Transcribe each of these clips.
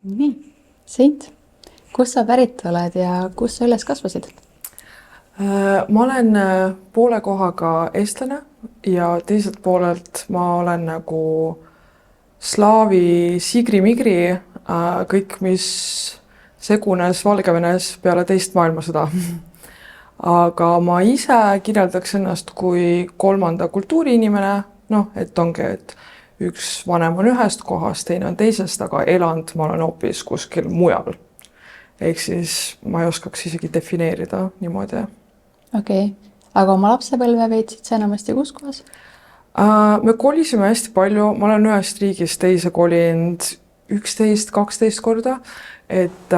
Nii, Seint, kust sa pärit oled ja kus sa üles kasvasid? Ma olen poole kohaga eestlane ja teiselt poolelt ma olen nagu slaavi sigri-migri, kõik, mis segunes Valgevenes peale teist maailmasõda. Aga ma ise kirjeldaks ennast kui kolmanda kultuuriinimene, et ongi, et üks vanem on ühest kohast, teine on teisest, aga elanud ma olen hoopis kuskil mujal. Ehk siis ma ei oskaks isegi defineerida niimoodi. Okei, aga oma lapsepõlve veetsid sa enamasti kus kohas? Me kolisime hästi palju, ma olen ühest riigist teise kolinud 11-12 korda, et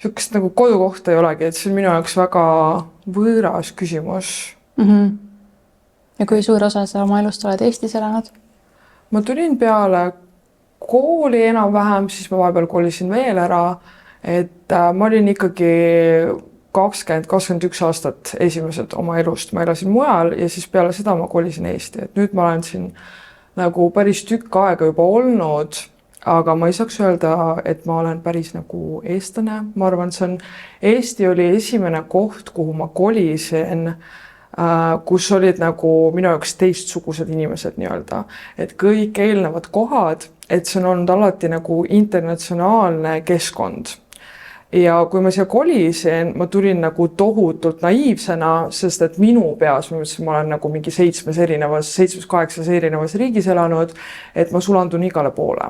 niisugust nagu kodukohta ei olegi, et see on minu jaoks väga võõras küsimus. Ja kui suur osa sa oma elust oled Eestis elanud? Ma tulin peale kooli enam-vähem, siis ma vahepeal kolisin veel ära, et ma olin ikkagi 20-21 aastat esimesed oma elust. Ma elasin mujal ja siis peale seda ma kolisin Eesti. Et nüüd ma olen siin nagu päris tükk aega juba olnud, aga ma ei saaks öelda, et ma olen päris nagu eestlane. Ma arvan, Eesti oli esimene koht, kuhu ma kolisin, kus olid nagu minu jaoks teistsugused inimesed nii-öelda. Et kõik eelnevad kohad, et see on olnud alati nagu internatsionaalne keskkond. Ja kui ma siia kolisin, ma tulin nagu tohutult naiivsena, sest et minu peas, ma olen nagu mingi 7-8 erinevas riigis elanud, et ma sulandun igale poole.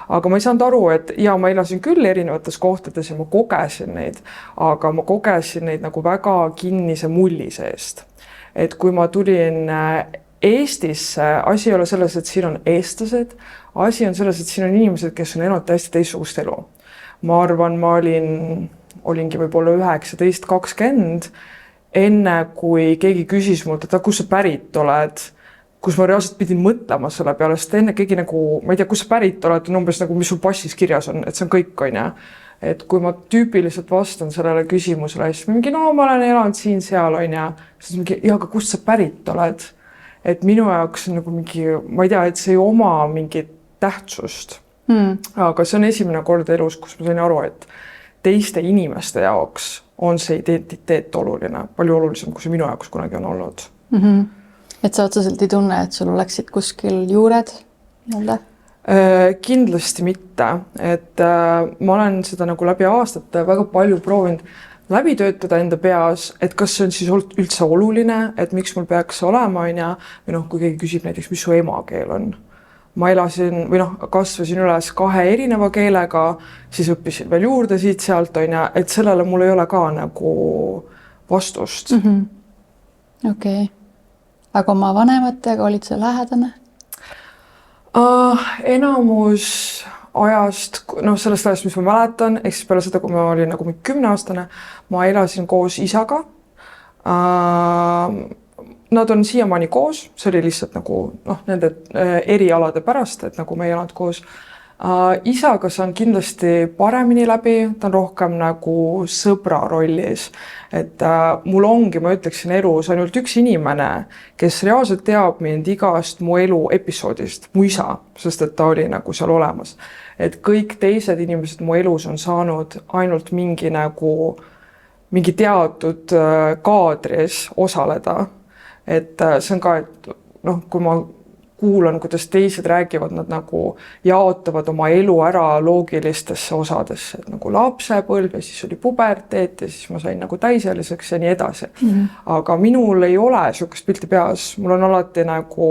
Aga ma ei saanud aru, et ma elasin küll erinevates kohtades ja ma kogesin neid, aga ma kogesin neid nagu väga kinnise mulli seest. Et kui ma tulin Eestisse, asi ei ole selles, et siin on eestlased, asi on selles, et siin on inimesed, kes on elanud täiesti teistsugust elu. Ma arvan, ma olingi võib-olla 19-20, enne kui keegi küsis mult, et kus sa pärit oled, kus ma reaalselt pidin mõtlema selle peale, sest enne keegi nagu, ma ei tea, kus sa pärit oled, on umbes nagu, mis sul passis kirjas on, et see on kõik, on ja. Et kui ma tüüpiliselt vastan sellele küsimusele, siis mingi, ma olen elanud siin-seal, on ja, siis mingi, aga kust sa pärit oled? Et minu jaoks on nagu mingi, ma ei tea, et see ei oma mingit tähtsust. Aga see on esimene kord elus, kus ma sain aru, et teiste inimeste jaoks on see identiteet oluline, palju olulisem, kui see minu jaoks kunagi on olnud. Et sa otseselt ei tunne, et sul oleksid kuskil juured? Kindlasti mitte. Et ma olen seda nagu läbi aastate väga palju proovinud läbi töötada enda peas, et kas see on siis üldse oluline, et miks mul peaks olema, või kui keegi küsib näiteks, mis su emakeel on. Ma elasin või kasvasin üles 2 erineva keelega, siis õppisin veel juurde siit-sealt, et sellele mul ei ole ka nagu vastust. Okei. Aga oma vanematega olid sa lähedane? Enamus ajast, sellest ajast, mis ma mäletan, ehk siis peale seda, kui ma olin nagu 10-aastane, ma elasin koos isaga. Nad on siiamaani koos, see oli lihtsalt nagu nende erialade pärast, et nagu me ei elanud koos. Isaga saan kindlasti paremini läbi, ta on rohkem nagu sõbra rollis. Et mul ongi, ma ütleksin, elus ainult üks inimene, kes reaalselt teab mind igast mu elu episoodist, mu isa, sest et ta oli nagu seal olemas. Et kõik teised inimesed mu elus on saanud ainult mingi teatud kaadris osaleda. Et see on ka, et kui ma kuulan, kuidas teised räägivad, nad nagu jaotavad oma elu ära loogilistesse osadesse, et nagu lapsepõlv ja siis oli puberteet ja siis ma sain nagu täiseliseks ja nii edasi. Aga minul ei ole niisugust pilti peas, mul on alati nagu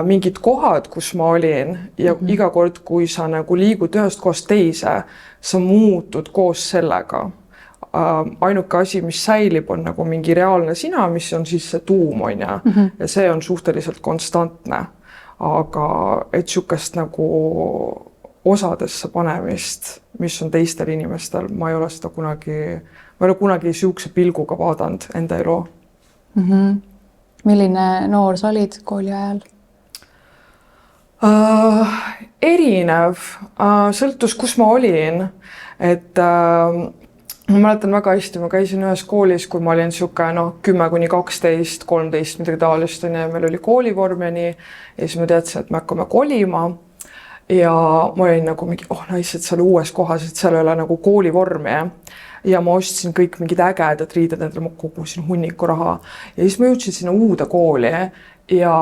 mingid kohad, kus ma olin ja iga kord, kui sa nagu liigud ühest kohast teise, sa muutud koos sellega. Ainuke asi, mis säilib, on nagu mingi reaalne sina, mis on siis see tuum, ja see on suhteliselt konstantne. Aga et niisugust nagu osadesse panemist, mis on teistel inimestel, ma ei ole seda kunagi niisuguse pilguga vaadanud enda elu. Milline noor sa olid kooli ajal? Erinev, sõltus, kus ma olin, et ma mäletan väga hästi, ma käisin ühes koolis, kui ma olin 10-12, 13, midagi taolist, ja meil oli koolivorm ja nii, ja siis ma teadsin, et me hakkame kolima. ja ma olin nagu mingi, nice, et seal uues kohas, et seal ei ole nagu koolivormi ja ma ostsin kõik mingid ägedad riided, endale ma kogusin hunniku raha ja siis ma jõudsin sinna uude kooli ja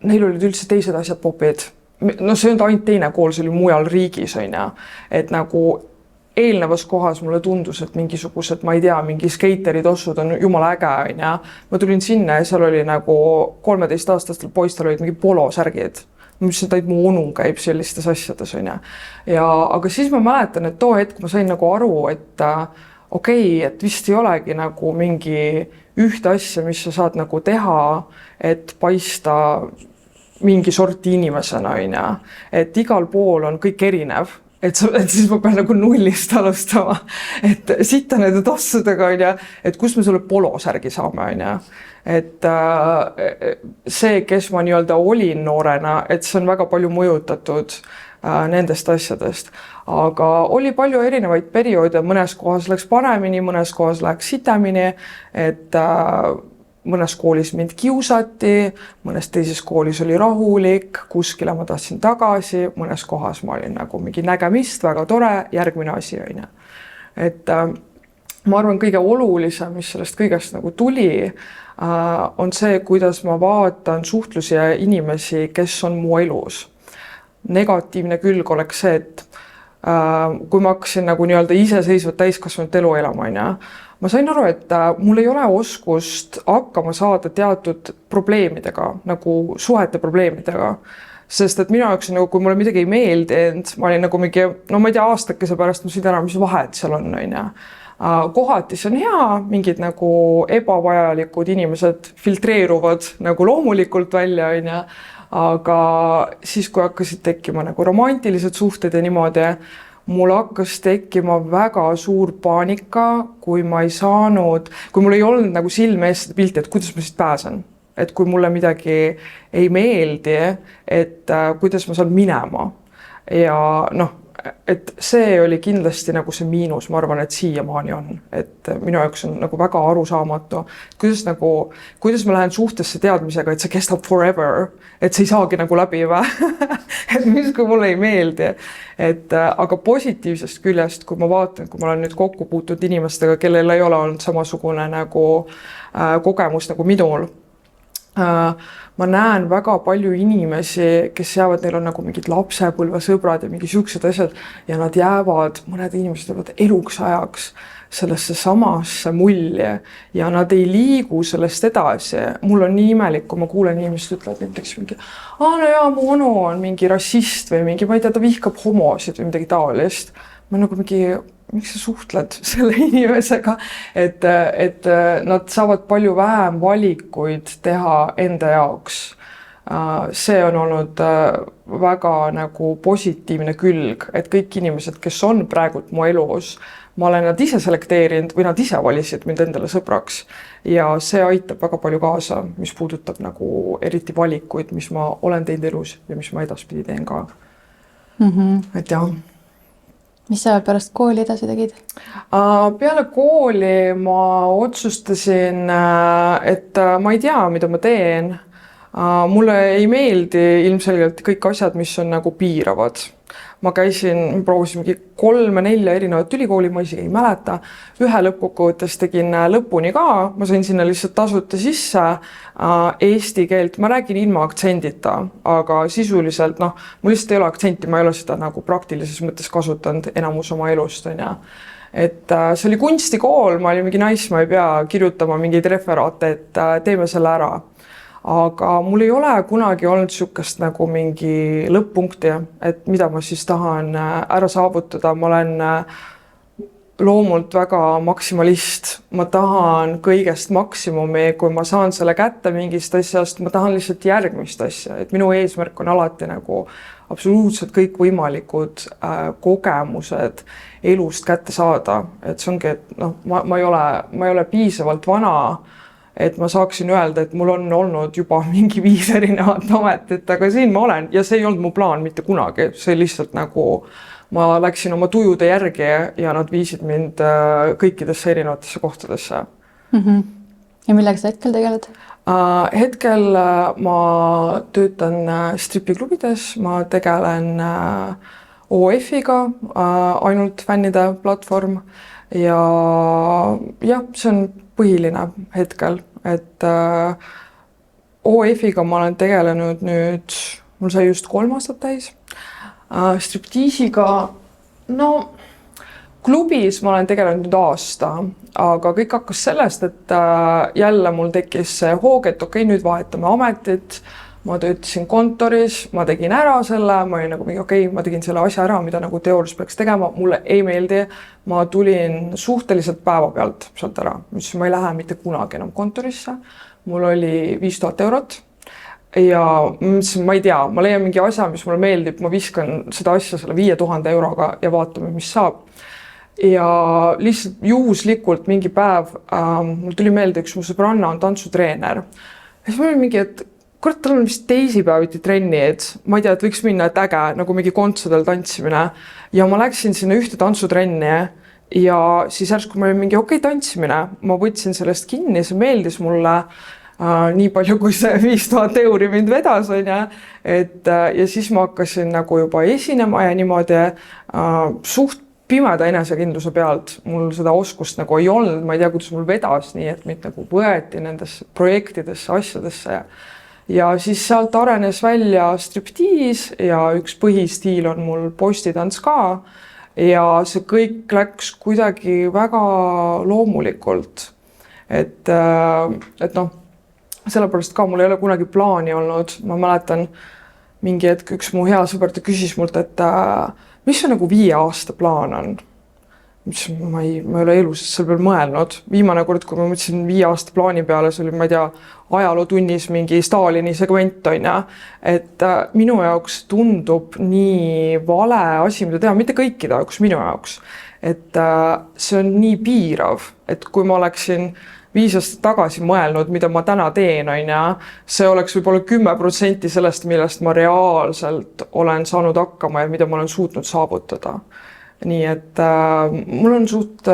neil olid üldse teised asjad popid. No see on ainult teine kool, see oli mujal riigis, on ju, et nagu eelnevas kohas mulle tundus, et mingisugused, ma ei tea, mingi skeiteri tossud on jumala äge, on ju. Ma tulin sinna ja seal oli nagu 13-aastastel poistel olid mingi polosärgid. Ma mõtlesin, et mu onu käib sellistes asjades, on ju. Ja, aga siis ma mäletan, et too hetk ma sain nagu aru, et okei, et vist ei olegi nagu mingi ühte asja, mis sa saad nagu teha, et paista mingi sorti inimesena, on ju. Et igal pool on kõik erinev. Et siis ma pean nagu nullist alustama, et sitta nende tossudega, on ju, et kus me sulle polosärgi saame, on ju. Et see, kes ma nii-öelda olin noorena, et see on väga palju mõjutatud nendest asjadest. Aga oli palju erinevaid perioode, mõnes kohas läks paremini, mõnes kohas läks sitemini, et mõnes koolis mind kiusati, mõnes teises koolis oli rahulik, kuskile ma tahtsin tagasi, mõnes kohas ma olin nagu mingi nägemist, väga tore, järgmine asi, on ju. Et ma arvan, kõige olulisem, mis sellest kõigest nagu tuli, on see, kuidas ma vaatan suhtlusi ja inimesi, kes on mu elus. Negatiivne külg oleks see, et kui ma hakkasin nagu nii-öelda iseseisvat täiskasvanud elu elama, on ju, ma sain aru, et mul ei ole oskust hakkama saada teatud probleemidega, nagu suhete probleemidega. Sest et minu jaoks nagu, kui mulle midagi ei meeldinud, ma olin nagu mingi, no ma ei tea, aastakese pärast ma sain ära, mis vahet seal on, on ju. Kohati see on hea, mingid nagu ebavajalikud inimesed filtreeruvad nagu loomulikult välja, on ju. Aga siis, kui hakkasid tekkima nagu romantilised suhted ja niimoodi, mul hakkas tekkima väga suur paanika, kui ma ei saanud, kui mul ei olnud nagu silme ees seda pilti, et kuidas ma siit pääsen. Et kui mulle midagi ei meeldi, et kuidas ma saan minema. Ja noh, et see oli kindlasti nagu see miinus, ma arvan, et siiamaani on. Et minu jaoks on nagu väga arusaamatu. Kuidas ma lähen suhtesse teadmisega, et see kestab forever, et see ei saagi nagu läbi või? Et mis, kui mulle ei meeldi. Aga positiivsest küljest, kui ma vaatan, kui ma olen nüüd kokku puutunud inimestega, kellel ei ole olnud samasugune nagu kogemus nagu minul, ma näen väga palju inimesi, kes jäävad, neil on nagu mingid lapsepõlvesõbrad ja mingi siuksed asjad ja nad jäävad, mõned inimesed jäävad eluks ajaks sellesse samasse mulje ja nad ei liigu sellest edasi. Mul on nii imelik, kui ma kuulen inimesed ütlevad näiteks mingi, no jaa, mu onu on mingi rassist või mingi, ma ei tea, ta vihkab homosid või midagi taolist. Ma nagu mingi, miks sa suhtled selle inimesega, et nad saavad palju vähem valikuid teha enda jaoks. See on olnud väga nagu positiivne külg, et kõik inimesed, kes on praegult mu elus, ma olen nad ise selekteerinud või nad ise valisid mind endale sõbraks ja see aitab väga palju kaasa, mis puudutab nagu eriti valikuid, mis ma olen teinud elus ja mis ma edaspidi teen ka. Et jah. Mis sa pärast kooli edasi tegid? Peale kooli ma otsustasin, et ma ei tea, mida ma teen. Mulle ei meeldi ilmselgelt kõik asjad, mis on nagu piiravad. Ma proovisin 3-4 erinevat ülikooli, ma isegi ei mäleta. Ühe lõppkokkuvõttes tegin lõpuni ka, ma sain sinna lihtsalt tasuta sisse eesti keelt. Ma räägin ilma aktsendita, aga sisuliselt, mul lihtsalt ei ole aktsenti, ma ei ole seda nagu praktilises mõttes kasutanud enamus oma elust. On ja. Et see oli kunstikool, ma olin mingi nice, ma ei pea kirjutama mingeid referaate, et teeme selle ära. Aga mul ei ole kunagi olnud sukast nagu mingi lõpp-punkti, et mida ma siis tahan ära saavutada. Ma olen loomult väga maksimalist. Ma tahan kõigest maksimumi, kui ma saan selle kätte mingist asjast, ma tahan lihtsalt järgmist asja. Et minu eesmärk on alati nagu absoluutselt kõik võimalikud kogemused elust kätte saada. Et see ongi, et ma ei ole piisavalt vana, et ma saaksin öelda, et mul on olnud juba mingi 5 erinevat ametit, aga siin ma olen ja see ei olnud mu plaan mitte kunagi. See lihtsalt nagu ma läksin oma tujude järgi ja nad viisid mind kõikidesse erinevatesse kohtadesse. Ja millega sa hetkel tegeled? Hetkel ma töötan stripiklubides, ma tegelen OF-iga, ainult fännide platvorm ja jah, see on põhiline hetkel, et OF-iga ma olen tegelenud nüüd, mul sai just 3 aastat täis. Striptiisiga, no klubis ma olen tegelenud nüüd aasta, aga kõik hakkas sellest, et jälle mul tekkis see hoog, et okei, nüüd vahetame ametit. Ma töötasin kontoris, ma tegin ära selle, ma olin nagu okei, ma tegin selle asja ära, mida nagu teoorias peaks tegema, mulle ei meeldi. Ma tulin suhteliselt päeva pealt sealt ära, mis ma ei lähe mitte kunagi enam kontorisse. Mul oli 5000 eurot ja ma ei tea, ma leian mingi asja, mis mulle meeldib, ma viskan seda asja selle 5000 euroga ja vaatame, mis saab. Ja lihtsalt juhuslikult mingi päev mul tuli meelde, üks mu sõbranna on tantsutreener. Ja siis mul oli mingi, et kurat, tal on vist teisipäeviti trenni, et ma ei tea, et võiks minna, et äge, nagu mingi kontserdel tantsimine. Ja ma läksin sinna ühte tantsutrenni ja siis järsku ma olin mingi okei, tantsimine. Ma võtsin sellest kinni, see meeldis mulle nii palju, kui see 5000 euri mind vedas, on ja. Ja siis ma hakkasin nagu juba esinema ja niimoodi suht pimeda enesekindluse pealt. Mul seda oskust nagu ei olnud, ma ei tea, kuidas mul vedas nii, et mind nagu võeti nendesse projektidesse, asjadesse. Ja siis sealt arenes välja striptiis ja üks põhistiil on mul postitants ka. Ja see kõik läks kuidagi väga loomulikult. Et noh, sellepärast ka mul ei ole kunagi plaani olnud. Ma mäletan mingi hetk üks mu hea sõber küsis mult, et mis see nagu 5 aasta plaan on? Ma ei ole elus selle peal mõelnud. Viimane kord, kui ma mõtlesin 5 aasta plaani peale, see oli, ma ei tea, ajalootunnis mingi Stalini segment on ja. Et minu jaoks tundub nii vale asi, mida teha, mitte kõikide jaoks, minu jaoks. Et see on nii piirav, et kui ma oleksin 5 aastat tagasi mõelnud, mida ma täna teen, on ja, see oleks võib-olla 10% sellest, millest ma reaalselt olen saanud hakkama ja mida ma olen suutnud saavutada. Nii et mul on suht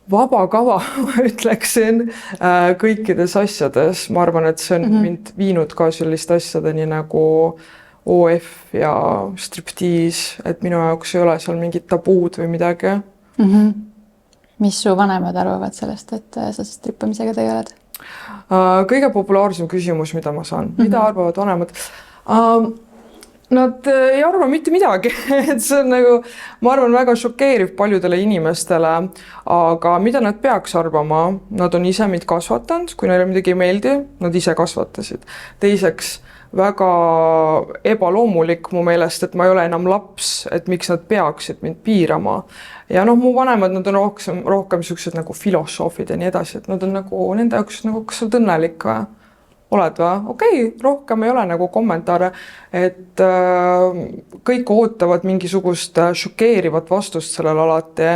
vaba kava, ma ütleksin, kõikides asjades. Ma arvan, et see on mind viinud ka selliste asjadeni nagu OF ja striptiis, et minu jaoks ei ole seal mingid tabuud või midagi. Mis su vanemad arvavad sellest, et sa strippamisega tegeled? Kõige populaarsem küsimus, mida ma saan. Mida arvavad vanemad? Nad ei arva mitte midagi, et see on nagu, ma arvan, väga šokeeriv paljudele inimestele, aga mida nad peaks arvama? Nad on ise mind kasvatanud, kui neile midagi ei meeldi, nad ise kasvatasid. Teiseks, väga ebaloomulik mu meelest, et ma ei ole enam laps, et miks nad peaksid mind piirama. Ja noh, mu vanemad, nad on rohkem sellised nagu filosoofid ja nii edasi, et nad on nagu nende jaoks nagu, kas sa oled õnnelik või? Oled või? Okei, rohkem ei ole nagu kommentaare, et kõik ootavad mingisugust šokeerivat vastust sellel alati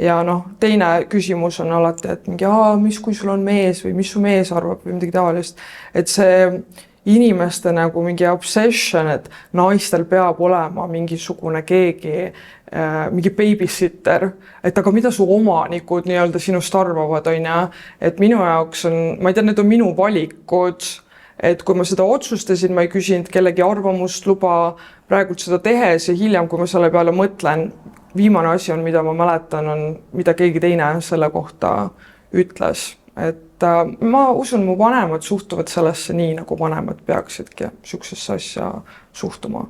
ja noh, teine küsimus on alati, et mingi, mis kui sul on mees või mis su mees arvab või midagi taolist, et see inimeste nagu mingi obsession, et naistel peab olema mingisugune keegi, mingi babysitter, et aga mida su omanikud nii-öelda sinust arvavad, on ja, et minu jaoks on, ma ei tea, need on minu valikud, et kui ma seda otsustasin, ma ei küsinud kellegi arvamust, luba praegult seda tehes ja hiljem, kui ma selle peale mõtlen, viimane asi on, mida ma mäletan, on, mida keegi teine selle kohta ütles. Et ma usun, mu vanemad suhtuvad sellesse nii, nagu vanemad peaksidki sihukesesse asja suhtuma.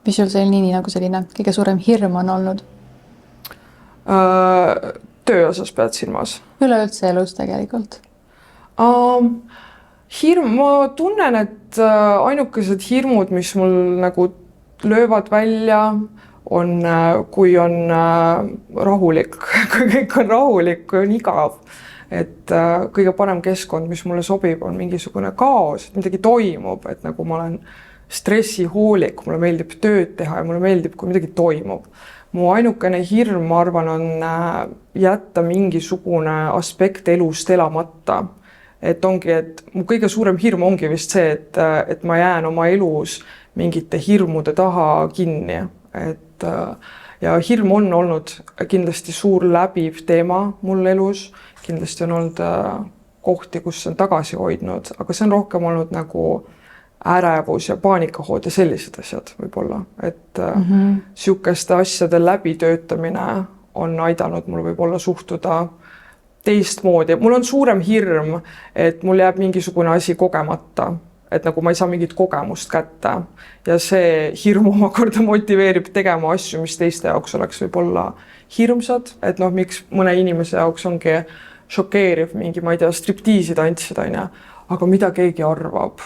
Mis sul nii nagu selline kõige suurem hirm on olnud? Töö osas pead silmas? Üleüldse elus tegelikult? Hirm, ma tunnen, et ainukesed hirmud, mis mul nagu löövad välja, on, kui on rahulik, kui kõik on rahulik, kui on igav. Et kõige parem keskkond, mis mulle sobib, on mingisugune kaos, et midagi toimub, et nagu ma olen stressihoolik, mulle meeldib tööd teha ja mulle meeldib, kui midagi toimub. Mu ainukene hirm, ma arvan, on jätta mingisugune aspekt elust elamata. Et ongi, et mu kõige suurem hirm ongi vist see, et ma jään oma elus mingite hirmude taha kinni. ja hirm on olnud kindlasti suur läbiv teema mul elus, kindlasti on olnud kohti, kus on tagasi hoidnud, aga see on rohkem olnud nagu ärevus ja paanikahood ja sellised asjad võib-olla, et sihukeste asjade läbitöötamine on aidanud mul võib-olla suhtuda teistmoodi. Mul on suurem hirm, et mul jääb mingisugune asi kogemata, et nagu ma ei saa mingit kogemust kätte ja see hirm omakorda motiveerib tegema asju, mis teiste jaoks oleks võib-olla hirmsad, et noh, miks mõne inimese jaoks ongi šokeeriv mingi, ma ei tea, striptiisi tantsida, aga mida keegi arvab.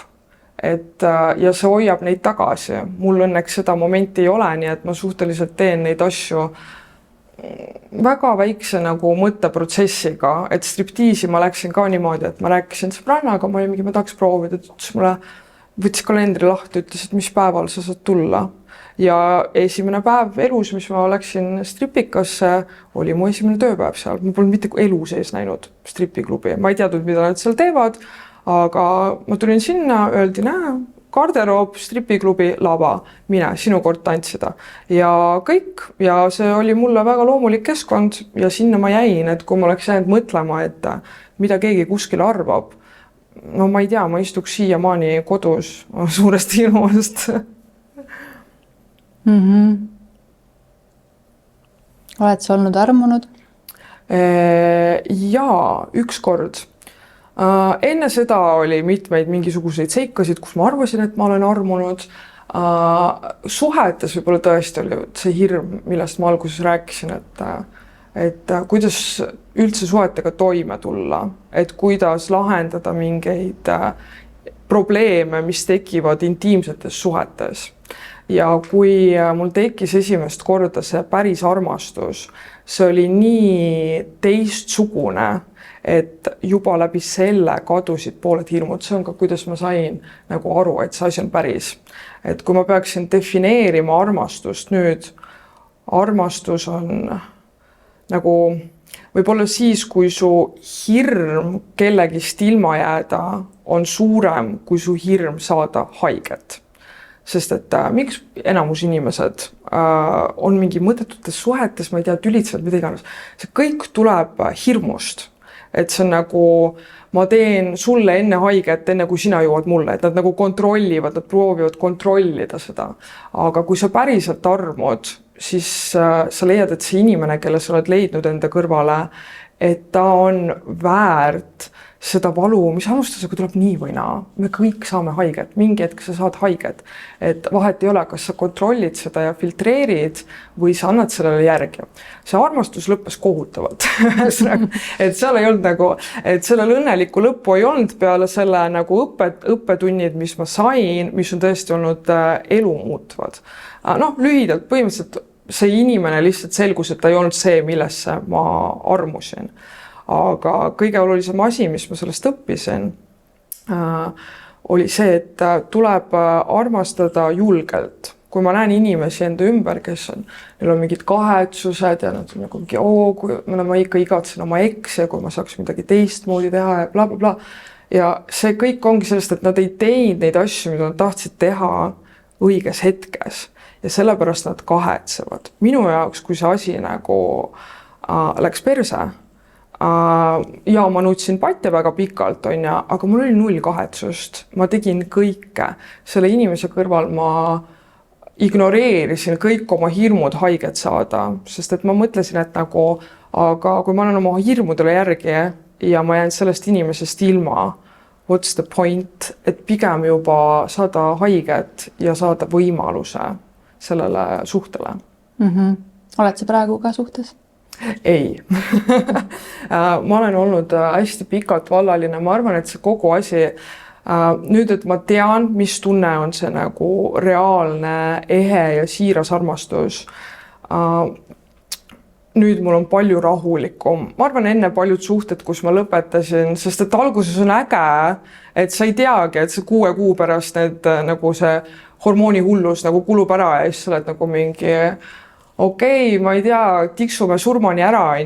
Et, ja see hoiab neid tagasi. Mul õnneks seda momenti ei ole, nii et ma suhteliselt teen neid asju väga väikse nagu mõtteprotsessiga, et striptiisi ma läksin ka niimoodi, et ma rääkisin sõbrannaga, ma tahaks proovida, et ütles mulle, võttis kalendri lahti, ütles, et mis päeval sa saad tulla. Ja esimene päev elus, mis ma läksin stripikasse, oli mu esimene tööpäev seal. Ma polnud mitte elu sees näinud stripiklubi. Ma ei teadnud, mida nad seal teevad, aga ma tulin sinna, öeldi, garderoob, stripiklubi, lava, mine, sinu kord tantsida. Ja kõik, ja see oli mulle väga loomulik keskkond ja sinna ma jäin, et kui ma oleks jäänud mõtlema, et mida keegi kuskil arvab, no ma ei tea, ma istuks siiamaani kodus suurest hirmust. Oled sa olnud armunud? Jaa, üks kord. Enne seda oli mitmeid mingisuguseid seikasid, kus ma arvasin, et ma olen armunud. Suhetes võib-olla tõesti oli see hirm, millest ma alguses rääkisin, et kuidas üldse suhetega toime tulla, et kuidas lahendada mingeid probleeme, mis tekivad intiimsetes suhetes. Ja kui mul tekkis esimest korda see päris armastus, see oli nii teistsugune, et juba läbi selle kadusid pooled hirmud. See on ka, kuidas ma sain nagu aru, et see asi on päris. Et kui ma peaksin defineerima armastust nüüd, armastus on nagu võib-olla siis, kui su hirm kellegist ilma jääda on suurem, kui su hirm saada haiget. Sest et miks enamus inimesed on mingi mõttetutes suhetes, ma ei tea, tülitsevad, mida iganes. See kõik tuleb hirmust. Et see on nagu, ma teen sulle enne haiget, enne kui sina jõuad mulle, et nad nagu kontrollivad, nad proovivad kontrollida seda. Aga kui sa päriselt armud, siis sa leiad, et see inimene, kelle sa oled leidnud enda kõrvale, et ta on väärt seda valu, mis alustusega tuleb nii või naa. Me kõik saame haiget, mingi hetk sa saad haiget. Et vahet ei ole, kas sa kontrollid seda ja filtreerid või sa annad sellele järgi. See armastus lõppes kohutavalt. Et seal ei olnud nagu, et sellel õnnelikku lõppu ei olnud peale selle nagu õppetunnid, mis ma sain, mis on tõesti olnud elu muutvad. Noh, lühidalt põhimõtteliselt see inimene lihtsalt selgus, et ta ei olnud see, millesse ma armusin. Aga kõige olulisem asi, mis ma sellest õppisin, oli see, et tuleb armastada julgelt. Kui ma näen inimesi enda ümber, kes on, neil on mingid kahetsused ja nad on nagu mingi, ma ikka igatsen oma eksi ja kui ma saaks midagi teistmoodi teha ja bla, bla, bla. Ja see kõik ongi sellest, et nad ei teinud neid asju, mida nad tahtsid teha õiges hetkes ja sellepärast nad kahetsevad. Minu jaoks, kui see asi nagu läks perse, ja ma nutsin patja väga pikalt, aga mul oli 0 kahetsust. Ma tegin kõike. Selle inimese kõrval ma ignoreerisin kõik oma hirmud haiget saada, sest et ma mõtlesin, et nagu, aga kui ma olen oma hirmudele järgi ja ma jään sellest inimesest ilma, what's the point, et pigem juba saada haiget ja saada võimaluse sellele suhtele. Oled sa praegu ka suhtes? Ei. Ma olen olnud hästi pikalt vallaline. Ma arvan, et see kogu asi, nüüd, et ma tean, mis tunne on see nagu reaalne, ehe ja siiras armastus. Nüüd mul on palju rahulikum. Ma arvan, enne paljud suhted, kus ma lõpetasin, sest et alguses on äge, et sa ei teagi, et see 6 kuu pärast need, nagu see hormoonihullus nagu kulub ära ja siis sa oled nagu mingi okei, ma ei tea, tiksume surmani ära,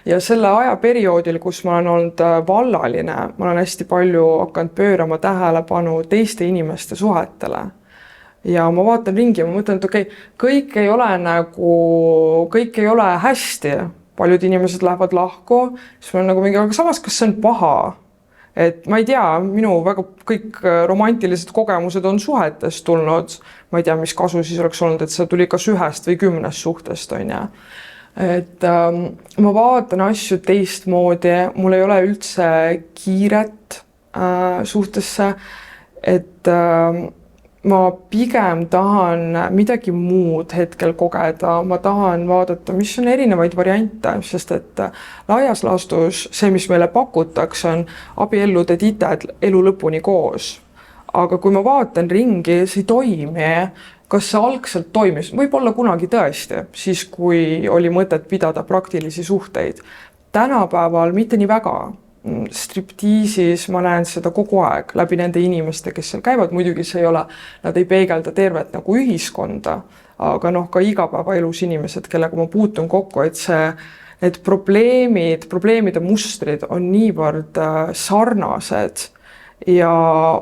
ja selle ajaperioodil, kus ma olen olnud vallaline, ma olen hästi palju hakanud pöörama tähelepanu teiste inimeste suhetele. ja ma vaatan ringi ja ma mõtlen, et okei, kõik ei ole hästi, paljud inimesed lähevad lahku, siis ma olen nagu mingi, aga samas, kas see on paha? Et ma ei tea, minu väga kõik romantilised kogemused on suhetest tulnud, ma ei tea, mis kasu siis oleks olnud, et see tuli kas 1 või 10 suhtest, on ju. Et ma vaatan asju teistmoodi, mul ei ole üldse kiiret suhtesse, et ma pigem tahan midagi muud hetkel kogeda, ma tahan vaadata, mis on erinevaid variante, sest et laias laastus see, mis meile pakutakse, on abiellude tited elu lõpuni koos. Aga kui ma vaatan ringi, see ei toimi. Kas see algselt toimis? Võib-olla kunagi tõesti, siis kui oli mõtet pidada praktilisi suhteid. Tänapäeval mitte nii väga. Striptiisis ma näen seda kogu aeg läbi nende inimeste, kes seal käivad, muidugi see ei ole, nad ei peegelda tervet nagu ühiskonda, aga ka igapäevaelus inimesed, kellega ma puutun kokku, et need probleemide mustrid on niivõrd sarnased ja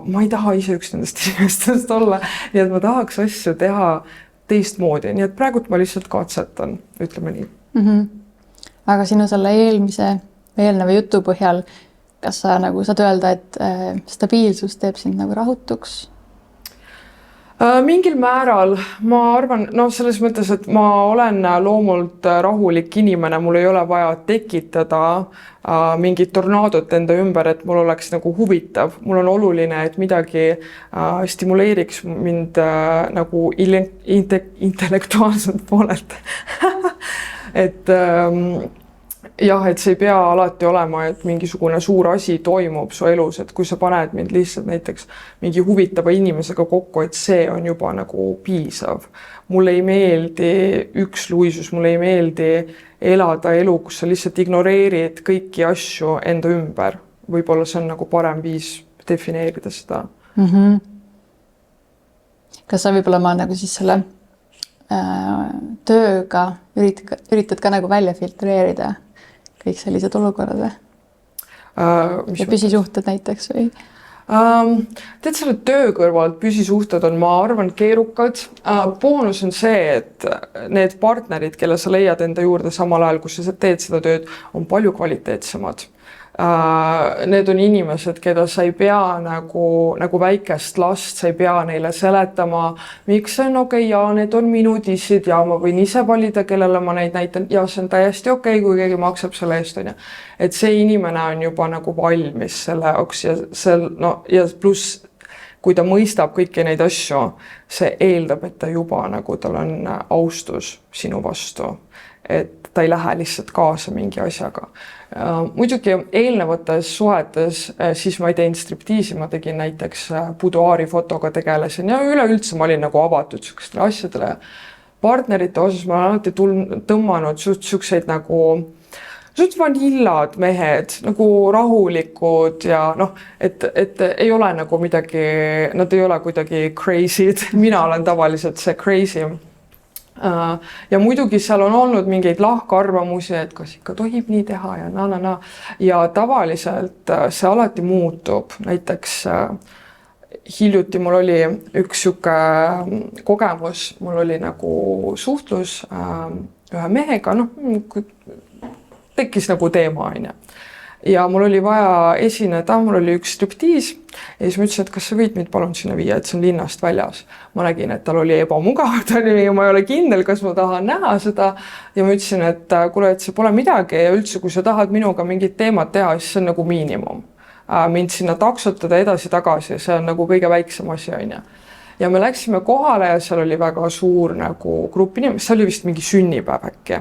ma ei taha ise üks nendest inimestest olla, nii et ma tahaks asju teha teistmoodi, nii et praegult ma lihtsalt katsetan, ütleme nii. Aga sinu selle eelneva jutu põhjal, kas sa nagu saad öelda, et stabiilsus teeb sind nagu rahutuks? Mingil määral, ma arvan, selles mõttes, et ma olen loomult rahulik inimene, mul ei ole vaja tekitada mingit tornaadot enda ümber, et mul oleks nagu huvitav. Mul on oluline, et midagi stimuleeriks mind nagu intellektuaalselt poolelt. Et jah, et see ei pea alati olema, et mingisugune suur asi toimub su elus, et kui sa paned mind lihtsalt näiteks mingi huvitava inimesega kokku, et see on juba nagu piisav. Mulle ei meeldi üksluisus, mulle ei meeldi elada elu, kus sa lihtsalt ignoreerid kõiki asju enda ümber. Võib-olla see on nagu parem viis defineerida seda. Kas sa võib-olla ma nagu siis selle tööga üritad ka nagu välja filtreerida kõik sellised olukorrad ja püsisuhted näiteks või? Tead, selle töö kõrvalt püsisuhted on, ma arvan, keerukad. Boonus on see, et need partnerid, kelle sa leiad enda juurde samal ajal, kus sa teed seda tööd, on palju kvaliteetsemad. Need on inimesed, keda sa ei pea nagu väikest last, sa ei pea neile seletama, miks see on okei, ja need on minu dissid ja ma võin ise valida, kellele ma neid näitan ja see on täiesti okei, kui keegi maksab selle eest. Et see inimene on juba nagu valmis selle jaoks ja pluss kui ta mõistab kõiki neid asju, see eeldab, et ta juba nagu tal on austus sinu vastu, et ta ei lähe lihtsalt kaasa mingi asjaga. Muidugi eelnevates suhetes siis ma ei teinud striptiisi, ma tegin näiteks buduaari fotoga tegelesin ja üleüldse ma olin nagu avatud sükestele asjadele. Partnerite osas ma olen alati tõmmanud sükseid nagu vanillad mehed, nagu rahulikud ja et ei ole nagu midagi, nad ei ole kuidagi crazy'd, mina olen tavaliselt see crazy. Ja muidugi seal on olnud mingeid lahkarvamusi, et kas ikka tohib nii teha ja ja tavaliselt see alati muutub. Näiteks hiljuti mul oli üks siuke kogemus, mul oli nagu suhtlus ühe mehega, tekkis nagu teema, ja mul oli vaja esineda, mul oli üks striptiis ja siis ma ütlesin, et kas sa võid mind palun sinna viia, et see on linnast väljas. Ma nägin, et tal oli ebamugav, ma ei ole kindel, kas ma tahan näha seda ja ma ütlesin, et kuule, et see pole midagi ja üldse, kui sa tahad minuga mingit teemat teha, siis see on nagu miinimum. Mind sinna taksotada edasi-tagasi, see on nagu kõige väiksem asi, Ja me läksime kohale ja seal oli väga suur nagu grupp inimesi, see oli vist mingi sünnipäev äkki.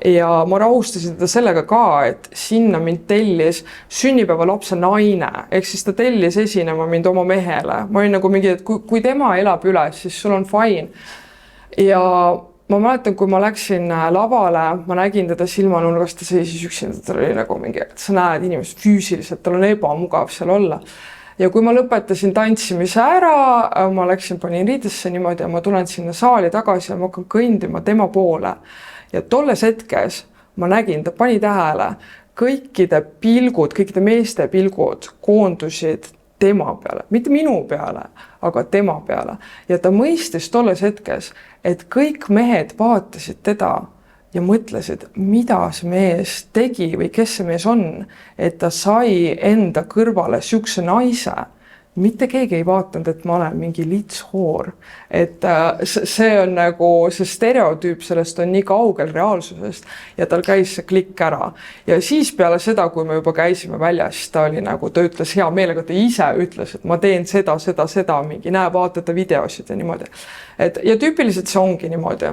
Ja ma rahustasin teda sellega ka, et sinna mind tellis sünnipäeva lapse naine, ehk siis ta tellis esinema mind oma mehele. Ma olin nagu mingi, et kui tema elab üles, siis sul on fine. Ja ma mäletan, kui ma läksin lavale, ma nägin teda silmanurgast, ta seisis üksinda, tal oli nagu mingi, et sa näed inimest füüsiliselt, tal on ebamugav seal olla. Ja kui ma lõpetasin tantsimise ära, ma läksin, panin riidesse niimoodi ja ma tulen sinna saali tagasi ja ma hakkan kõndima tema poole. Ja tolles hetkes ma nägin, ta pani tähele, kõikide pilgud, kõikide meeste pilgud koondusid tema peale, mitte minu peale, aga tema peale. Ja ta mõistis tolles hetkes, et kõik mehed vaatasid teda ja mõtlesid, mida see mees tegi või kes see mees on, et ta sai enda kõrvale siukse naise. Mitte keegi ei vaatanud, et ma olen mingi litshoor. Et see on nagu, see stereotüüp sellest on nii kaugel reaalsusest ja tal käis see klikk ära. Ja siis peale seda, kui me juba käisime väljas, ta oli nagu, ta ütles hea meelega, ta ise ütles, et ma teen seda, mingi näe, vaatate videosid ja niimoodi. Ja tüüpiliselt see ongi niimoodi.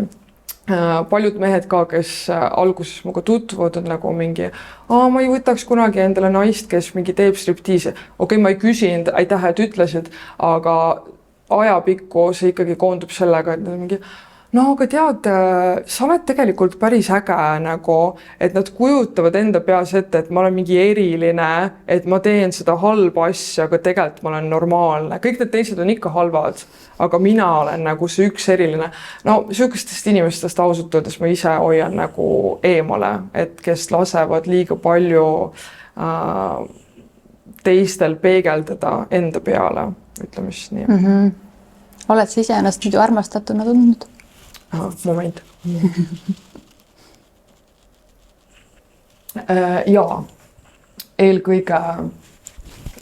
Paljud mehed ka, kes alguses muga tutvuvad, on nagu mingi ma ei võtaks kunagi endale naist, kes mingi teeb striptiisi. Okei, ma ei küsinud, aitäh, et ütlesid, aga ajapikku see ikkagi koondub sellega, et nad mingi no aga tead, sa oled tegelikult päris äge nagu, et nad kujutavad enda peas ette, et ma olen mingi eriline, et ma teen seda halba asja, aga tegelikult ma olen normaalne. Kõik need teised on ikka halvad, aga mina olen nagu see üks eriline. No sihukestest inimestest ausalt öeldes ma ise hoian nagu eemale, et kes lasevad liiga palju teistel peegeldada enda peale, ütleme siis nii. Oled sa ise ennast nüüd armastatuna tundnud? Moment. Jaa, eelkõige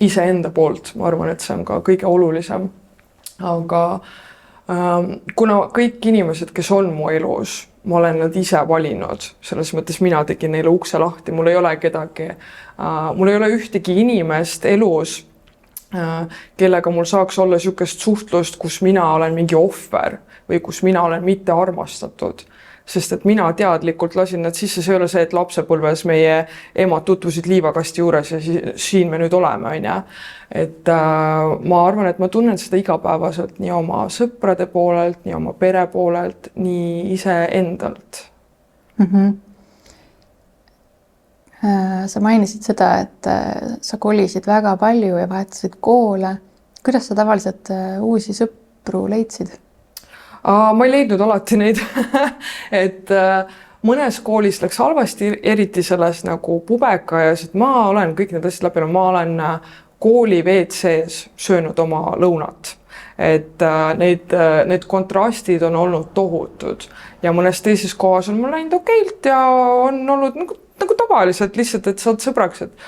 iseenda poolt, ma arvan, et see on ka kõige olulisem. Aga kuna kõik inimesed, kes on mu elus, ma olen nad ise valinud, selles mõttes mina tegin neile ukse lahti, mul ei ole kedagi, mul ei ole ühtegi inimest elus, kellega mul saaks olla sihukest suhtlust, kus mina olen mingi ohver või kus mina olen mitte armastatud. Sest et mina teadlikult lasin nad sisse, see ei ole see, et lapsepõlves meie emad tutvusid liivakasti juures ja siin me nüüd oleme, on ja. Et ma arvan, et ma tunnen seda igapäevaselt nii oma sõprade poolelt, nii oma pere poolelt, nii ise endalt. Sa mainisid seda, et sa kolisid väga palju ja vahetasid koole. Kuidas sa tavaliselt uusi sõpru leidsid? Ma ei leidnud alati neid, et mõnes koolis läks halvasti, eriti selles nagu pubeka ja et ma olen kõik need asjad läbi, ma olen kooli WC-s söönud oma lõunat. Et need kontrastid on olnud tohutud ja mõnes teises kohas on mul läinud okeilt ja on olnud nagu tavaliselt lihtsalt, et saad sõbraks, et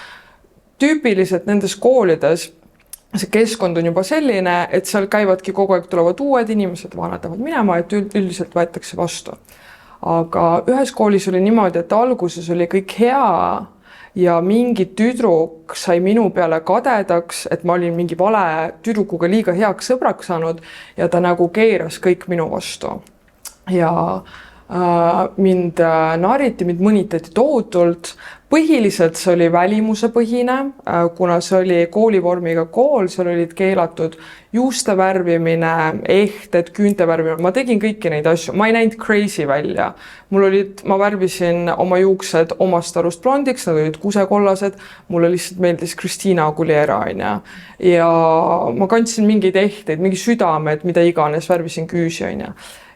tüüpiliselt nendes koolides see keskkond on juba selline, et seal käivadki kogu aeg tulevad uued inimesed, vanad lähevad minema, et üldiselt võetakse vastu. Aga ühes koolis oli niimoodi, et alguses oli kõik hea ja mingi tüdruk sai minu peale kadedaks, et ma olin mingi vale tüdrukuga liiga heaks sõbraks saanud ja ta nagu keeras kõik minu vastu. Ja mind nariti, mind mõnitati tohutult. Põhiliselt see oli välimuse põhine, kuna see oli koolivormiga kool, seal olid keelatud juuste värvimine, ehted, küünte värvimine. Ma tegin kõiki neid asju, ma ei näinud crazy välja. Ma värvisin oma juuksed omast arust blondiks, nad olid kusekollased, mulle lihtsalt meeldis Christina Aguilera, ja ma kandsin mingeid ehteid, mingi südamed, mida iganes, värvisin küüsi,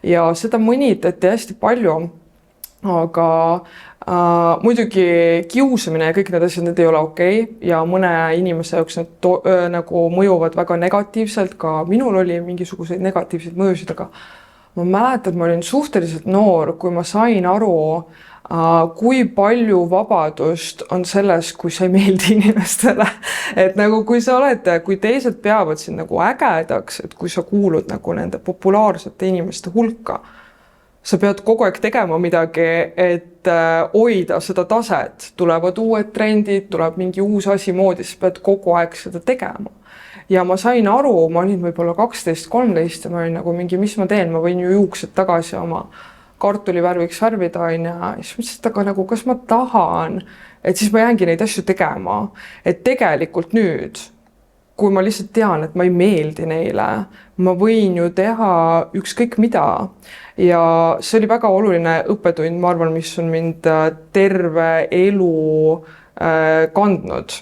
ja seda mõnitati hästi palju, aga muidugi kiusamine ja kõik need asjad, need ei ole okei ja mõne inimese jaoks need nagu mõjuvad väga negatiivselt, ka minul oli mingisuguseid negatiivseid mõjusid, aga ma mäletan, ma olin suhteliselt noor, kui ma sain aru, kui palju vabadust on selles, kui sa ei meeldi inimestele. Et nagu kui sa oled, kui teised peavad sind nagu ägedaks, et kui sa kuulud nagu nende populaarsete inimeste hulka, sa pead kogu aeg tegema midagi, et hoida seda taset. Tulevad uued trendid, tuleb mingi uus asi moodi, sa pead kogu aeg seda tegema. Ja ma sain aru, ma olin võib-olla 12-13 ja ma olin nagu mingi, mis ma teen, ma võin ju juuksed tagasi oma kartulivärviks värvida, ja siis mõtlesin, et aga nagu, kas ma tahan, et siis ma jäängi neid asju tegema. Et tegelikult nüüd, kui ma lihtsalt tean, et ma ei meeldi neile, ma võin ju teha ükskõik mida. Ja see oli väga oluline õppetund, ma arvan, mis on mind terve elu kandnud.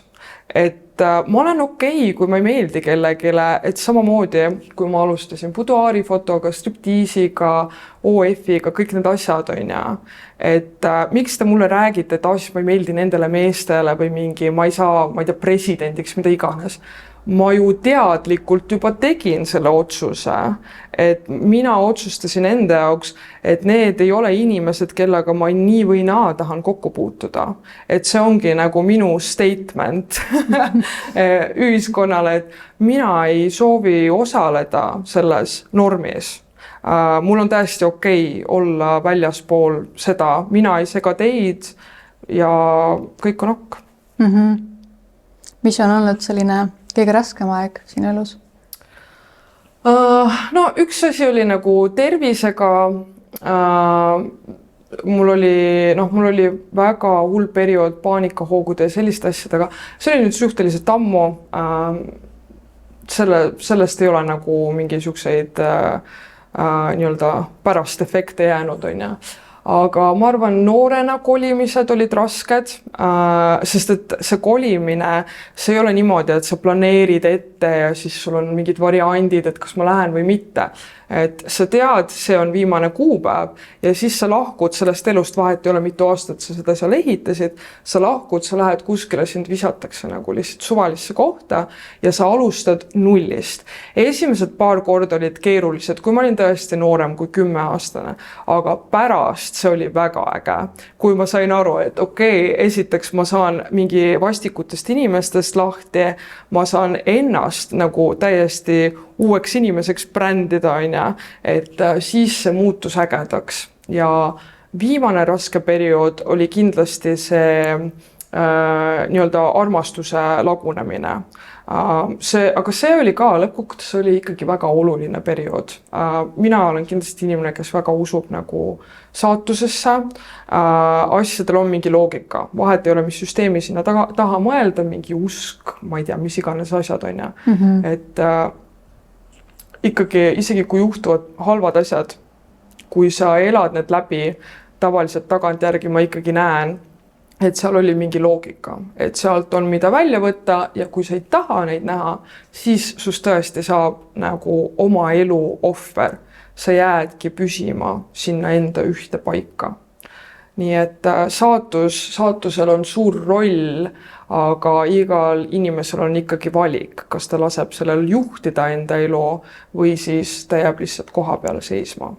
Et ma olen okei, kui ma ei meeldi kellegile, et samamoodi, kui ma alustasin buduaarifotoga, striptiisiga, OF-iga, kõik need asjad on ja. Et miks te mulle räägite, et ma ei meeldi nendele meestele või mingi, ma ei saa, ma ei tea, presidendiks, mida iganes. ma ju teadlikult juba tegin selle otsuse, et mina otsustasin enda jaoks, et need ei ole inimesed, kellega ma nii või naa tahan kokku puutuda. Et see ongi nagu minu statement ühiskonnale, et mina ei soovi osaleda selles normis. Mul on täiesti okei olla väljaspool seda, mina ei sega teid ja kõik on ok. Mis on olnud selline kõige raskem aeg sinu elus? No üks asi oli nagu tervisega. Mul oli väga hull periood paanikahoogude ja selliste asjadega. See oli nüüd suhteliselt ammu. Sellest ei ole nagu mingisugseid nii-öelda pärast efekte jäänud, on ja. Aga ma arvan, noorena kolimised olid rasked, sest et see kolimine, see ei ole niimoodi, et sa planeerid ette ja siis sul on mingid variandid, et kas ma lähen või mitte. Et sa tead, see on viimane kuupäev ja siis sa lahkud sellest elust, vahet ei ole mitu aastat sa seda seal ehitasid, sa lahkud, sa lähed kuskile, sind visatakse nagu lihtsalt suvalisse kohta ja sa alustad nullist. Esimesed paar korda olid keerulised, kui ma olin tõesti noorem kui 10-aastane, aga pärast see oli väga äge. Kui ma sain aru, et okei, esiteks ma saan mingi vastikutest inimestest lahti, ma saan ennast nagu täiesti uueks inimeseks brändida, et siis see muutus ägedaks. Ja viimane raske periood oli kindlasti see nii-öelda armastuse lagunemine. Aga see oli ka, lõppkokkuvõttes oli ikkagi väga oluline periood. Mina olen kindlasti inimene, kes väga usub nagu saatusesse. Asjadel on mingi loogika. Vahet ei ole, mis süsteemi sinna taha mõelda, mingi usk, ma ei tea, mis iganes asjad on. Et ikkagi, isegi kui juhtuvad halvad asjad, kui sa elad need läbi, tavaliselt tagantjärgi ma ikkagi näen, et seal oli mingi loogika, et sealt on mida välja võtta ja kui sa ei taha neid näha, siis sust tõesti saab nagu oma elu ohver. Sa jäädki püsima sinna enda ühte paika. Nii et saatusel on suur roll, aga igal inimesel on ikkagi valik, kas ta laseb sellel juhtida enda elu või siis ta jääb lihtsalt koha peale seisma.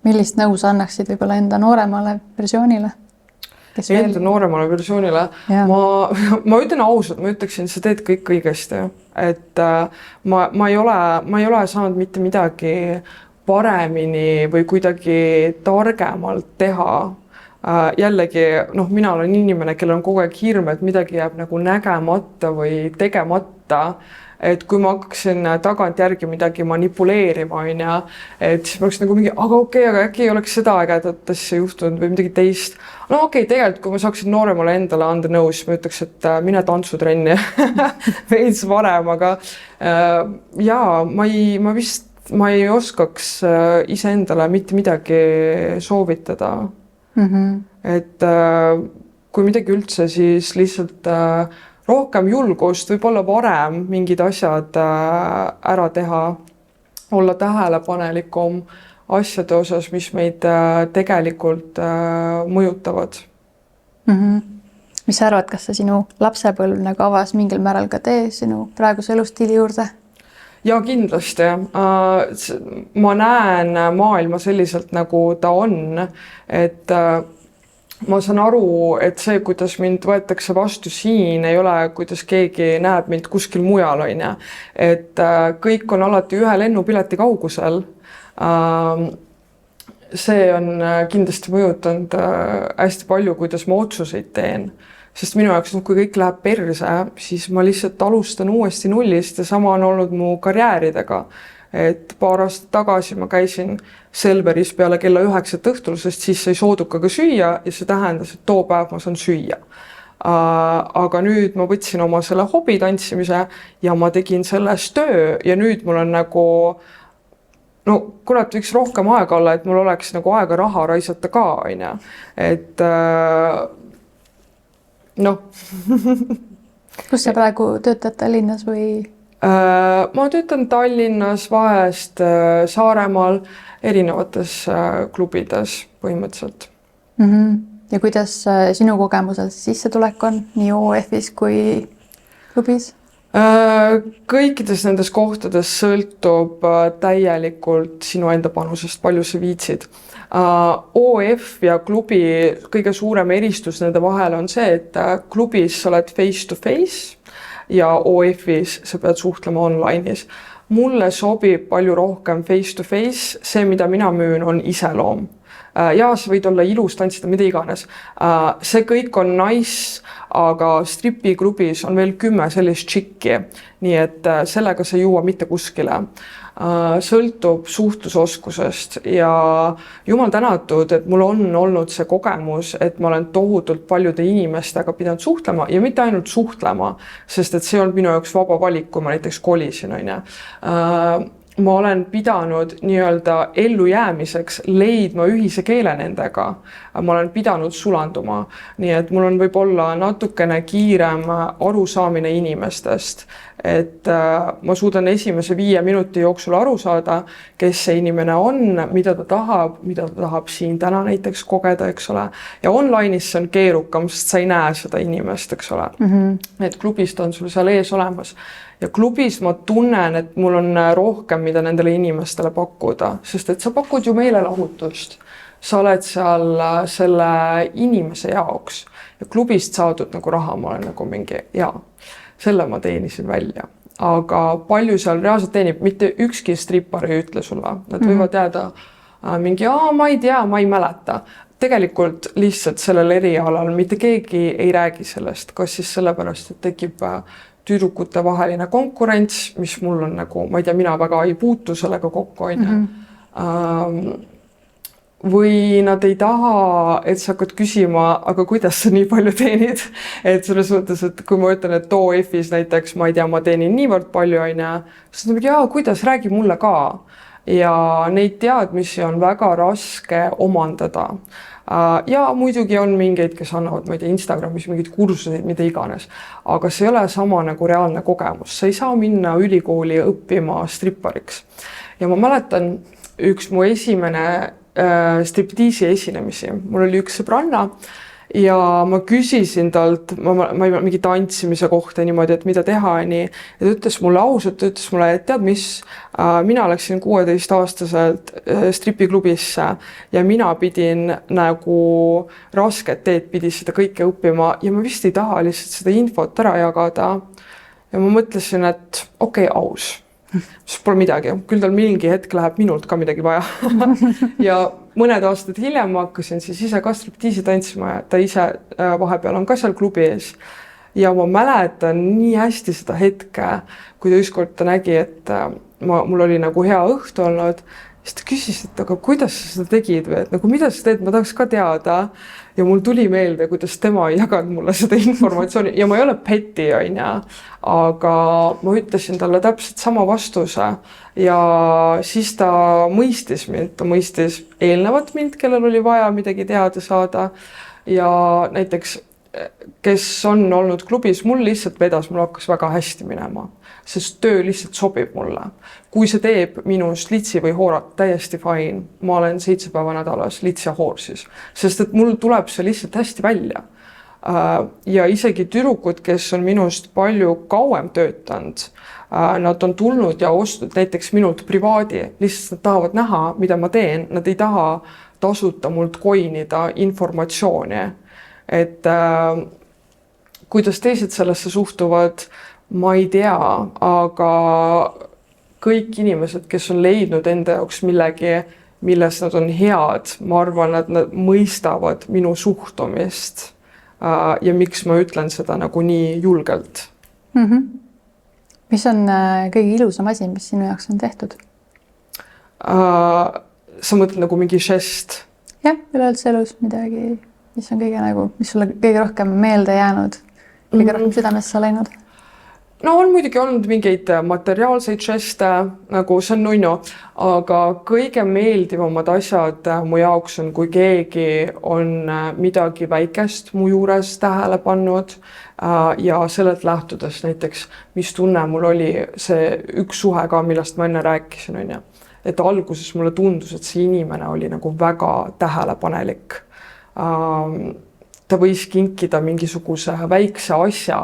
Millist nõu sa annaksid võib-olla enda nooremale versioonile? Enda nooremale versioonile? Ma ütlen ausalt, ma ütleksin, sa teed kõik õigesti. Et ma ei ole saanud mitte midagi paremini või kuidagi targemalt teha. Jällegi, mina olen inimene, kellel on kogu aeg hirm, et midagi jääb nagu nägemata või tegemata. Et kui ma hakkaksin tagantjärgi midagi manipuleerima, et siis ma oleks nagu mingi, aga äkki ei oleks seda ägedat asja juhtunud või midagi teist. No tegelikult, kui ma saaksin nooremale endale anda nõu, siis ma ütleks, et mine tantsutrenni veits varem, aga ma ei oskaks iseendale mitte midagi soovitada. Et kui midagi üldse, siis lihtsalt rohkem julgust, võib-olla varem mingid asjad ära teha, olla tähelepanelikum asjade osas, mis meid tegelikult mõjutavad. Mis sa arvad, kas see sinu lapsepõlv nagu avas mingil määral ka tee sinu praeguse elustiili juurde? Ja kindlasti. Ma näen maailma selliselt, nagu ta on, et ma saan aru, et see, kuidas mind võetakse vastu siin, ei ole, kuidas keegi näeb mind kuskil mujal. Et kõik on alati ühe lennupileti kaugusel. See on kindlasti mõjutanud hästi palju, kuidas ma otsuseid teen. Sest minu jaoks, kui kõik läheb perse, siis ma lihtsalt alustan uuesti nullist ja sama on olnud mu karjääridega. Et paar aastat tagasi ma käisin Selveris peale kella 9 õhtul, sest siis sai soodukaga süüa ja see tähendas, et too päev ma saan süüa. Aga nüüd ma võtsin oma selle hobi tantsimise ja ma tegin selles töö ja nüüd mul on nagu, kurat, võiks rohkem aega olla, et mul oleks nagu aega raha raisata ka, et Kus sa praegu töötad, Tallinnas või? Ma töötan Tallinnas, vahest Saaremaal, erinevates klubides põhimõtteliselt. ja kuidas sinu kogemusel sissetulek on nii OF-is kui klubis? Kõikides nendes kohtades sõltub täielikult sinu enda panusest, palju sa viitsid. OF ja klubi kõige suurem eristus nende vahel on see, et klubis sa oled face to face ja OF-is sa pead suhtlema online'is. Mulle sobib palju rohkem face to face, see, mida mina müün, on iseloom. Ja sa võid olla ilus, tantsida, mida iganes. See kõik on nice, aga stripiklubis on veel 10 sellist tšikki, nii et sellega sa ei jõua mitte kuskile. Sõltub suhtlusoskusest ja jumal tänatud, et mul on olnud see kogemus, et ma olen tohutult paljude inimestega pidanud suhtlema ja mitte ainult suhtlema, sest et see on minu jaoks vaba valik, kui ma näiteks kolisin, ma olen pidanud nii-öelda ellujäämiseks leidma ühise keele nendega. Ma olen pidanud sulanduma, nii et mul on võib-olla natukene kiirem arusaamine inimestest, et ma suudan esimese 5 minuti jooksul aru saada, kes see inimene on, mida ta tahab siin täna näiteks kogeda, eks ole. Ja online'is see on keerukam, sest sa ei näe seda inimest, eks ole. Et klubist on sul seal ees olemas. Ja klubis ma tunnen, et mul on rohkem, mida nendele inimestele pakkuda, sest et sa pakud ju meelelahutust. Sa oled seal selle inimese jaoks ja klubist saadud nagu raha, ma olen nagu mingi, selle ma teenisin välja. Aga palju seal reaalselt teenib, mitte ükski strippar ei ütle sulle. Nad võivad jääda mingi, ma ei tea, ma ei mäleta. Tegelikult lihtsalt sellel erialal mitte keegi ei räägi sellest, kas siis sellepärast, et tekib tüdrukute vaheline konkurents, mis mul on nagu, ma ei tea, mina väga ei puutu sellega kokku, või nad ei taha, et sa hakkad küsima, aga kuidas sa nii palju teenid, et selles mõttes, et kui ma ütlen, et OF-is näiteks, ma ei tea, ma teenin niivõrd palju, siis nad mingi, kuidas, räägi mulle ka. Ja neid teadmisi on väga raske omandada. Ja muidugi on mingeid, kes annavad, ma ei tea, Instagramis mingid kursuseid, mida iganes, aga see ei ole sama nagu reaalne kogemus. Sa ei saa minna ülikooli õppima strippariks. Ja ma mäletan üks mu esimene striptiisi esinemisi. Mul oli üks sõbranna ja ma küsisin talt, ma mingi tantsimise kohta niimoodi, et mida teha, ja ta ütles mulle ausalt, et tead mis, mina läksin 16-aastaselt stripiklubisse ja mina pidin nagu rasket teed pidi seda kõike õppima ja ma vist ei taha lihtsalt seda infot ära jagada. Ja ma mõtlesin, et okei, aus. Siis pole midagi, küll tal mingi hetk läheb minult ka midagi vaja. Ja mõned aastad hiljem ma hakkasin siis ise ka striptiisi tantsima ja ta ise vahepeal on ka seal klubi ees. Ja ma mäletan nii hästi seda hetke, kui ta ükskord ta nägi, et mul oli nagu hea õhtu olnud, siis ta küsis, et aga kuidas sa seda tegid või, et nagu mida sa teed, ma tahaks ka teada. Ja mul tuli meelde, kuidas tema ei jaganud mulle seda informatsiooni ja ma ei ole peti, aga ma ütlesin talle täpselt sama vastuse ja siis ta mõistis mind, ta mõistis eelnevat mind, kellel oli vaja midagi teada saada ja näiteks kes on olnud klubis, mul lihtsalt vedas, mul hakkas väga hästi minema, sest töö lihtsalt sobib mulle. Kui see teeb minust litsi või hoorat, täiesti fine, ma olen 7 päeva nädalas lits ja hoor siis, sest et mul tuleb see lihtsalt hästi välja. Ja isegi tüdrukud, kes on minust palju kauem töötanud, nad on tulnud ja ostnud näiteks minult privaadi, lihtsalt nad tahavad näha, mida ma teen, nad ei taha tasuta mult koinida informatsiooni. Et kuidas teised sellesse suhtuvad, ma ei tea, aga kõik inimesed, kes on leidnud enda jaoks millegi, milles nad on head, ma arvan, et nad mõistavad minu suhtumist ja miks ma ütlen seda nagu nii julgelt. Mis on kõige ilusam asi, mis sinu jaoks on tehtud? Sa mõtled nagu mingi žest? Jah, üleüldse elus midagi, mis on kõige nagu, mis sulle kõige rohkem meelde jäänud, kõige rohkem südamesse läinud? No on muidugi olnud mingeid materiaalseid žeste, nagu see on nunnu, aga kõige meeldivamad asjad mu jaoks on, kui keegi on midagi väikest mu juures tähele pannud ja sellelt lähtudes näiteks, mis tunne mul oli see üks suhe ka, millest ma enne rääkisin, et alguses mulle tundus, et see inimene oli nagu väga tähelepanelik. ta võis kinkida mingisuguse väikse asja,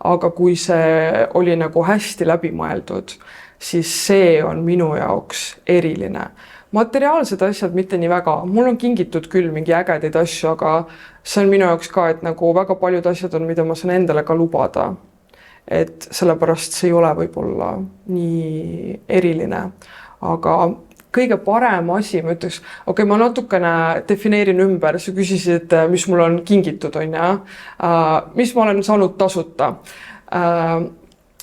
aga kui see oli nagu hästi läbimõeldud, siis see on minu jaoks eriline. Materiaalsed asjad mitte nii väga, mul on kingitud küll mingi ägedaid asju, aga see on minu jaoks ka, et nagu väga paljud asjad on, mida ma saan endale ka lubada. Et sellepärast see ei ole võib-olla nii eriline, aga kõige parem asi, ma ütleks, okei, ma natukene defineerin ümber, sa küsisid, mis mul on kingitud, on ja, mis ma olen saanud tasuta.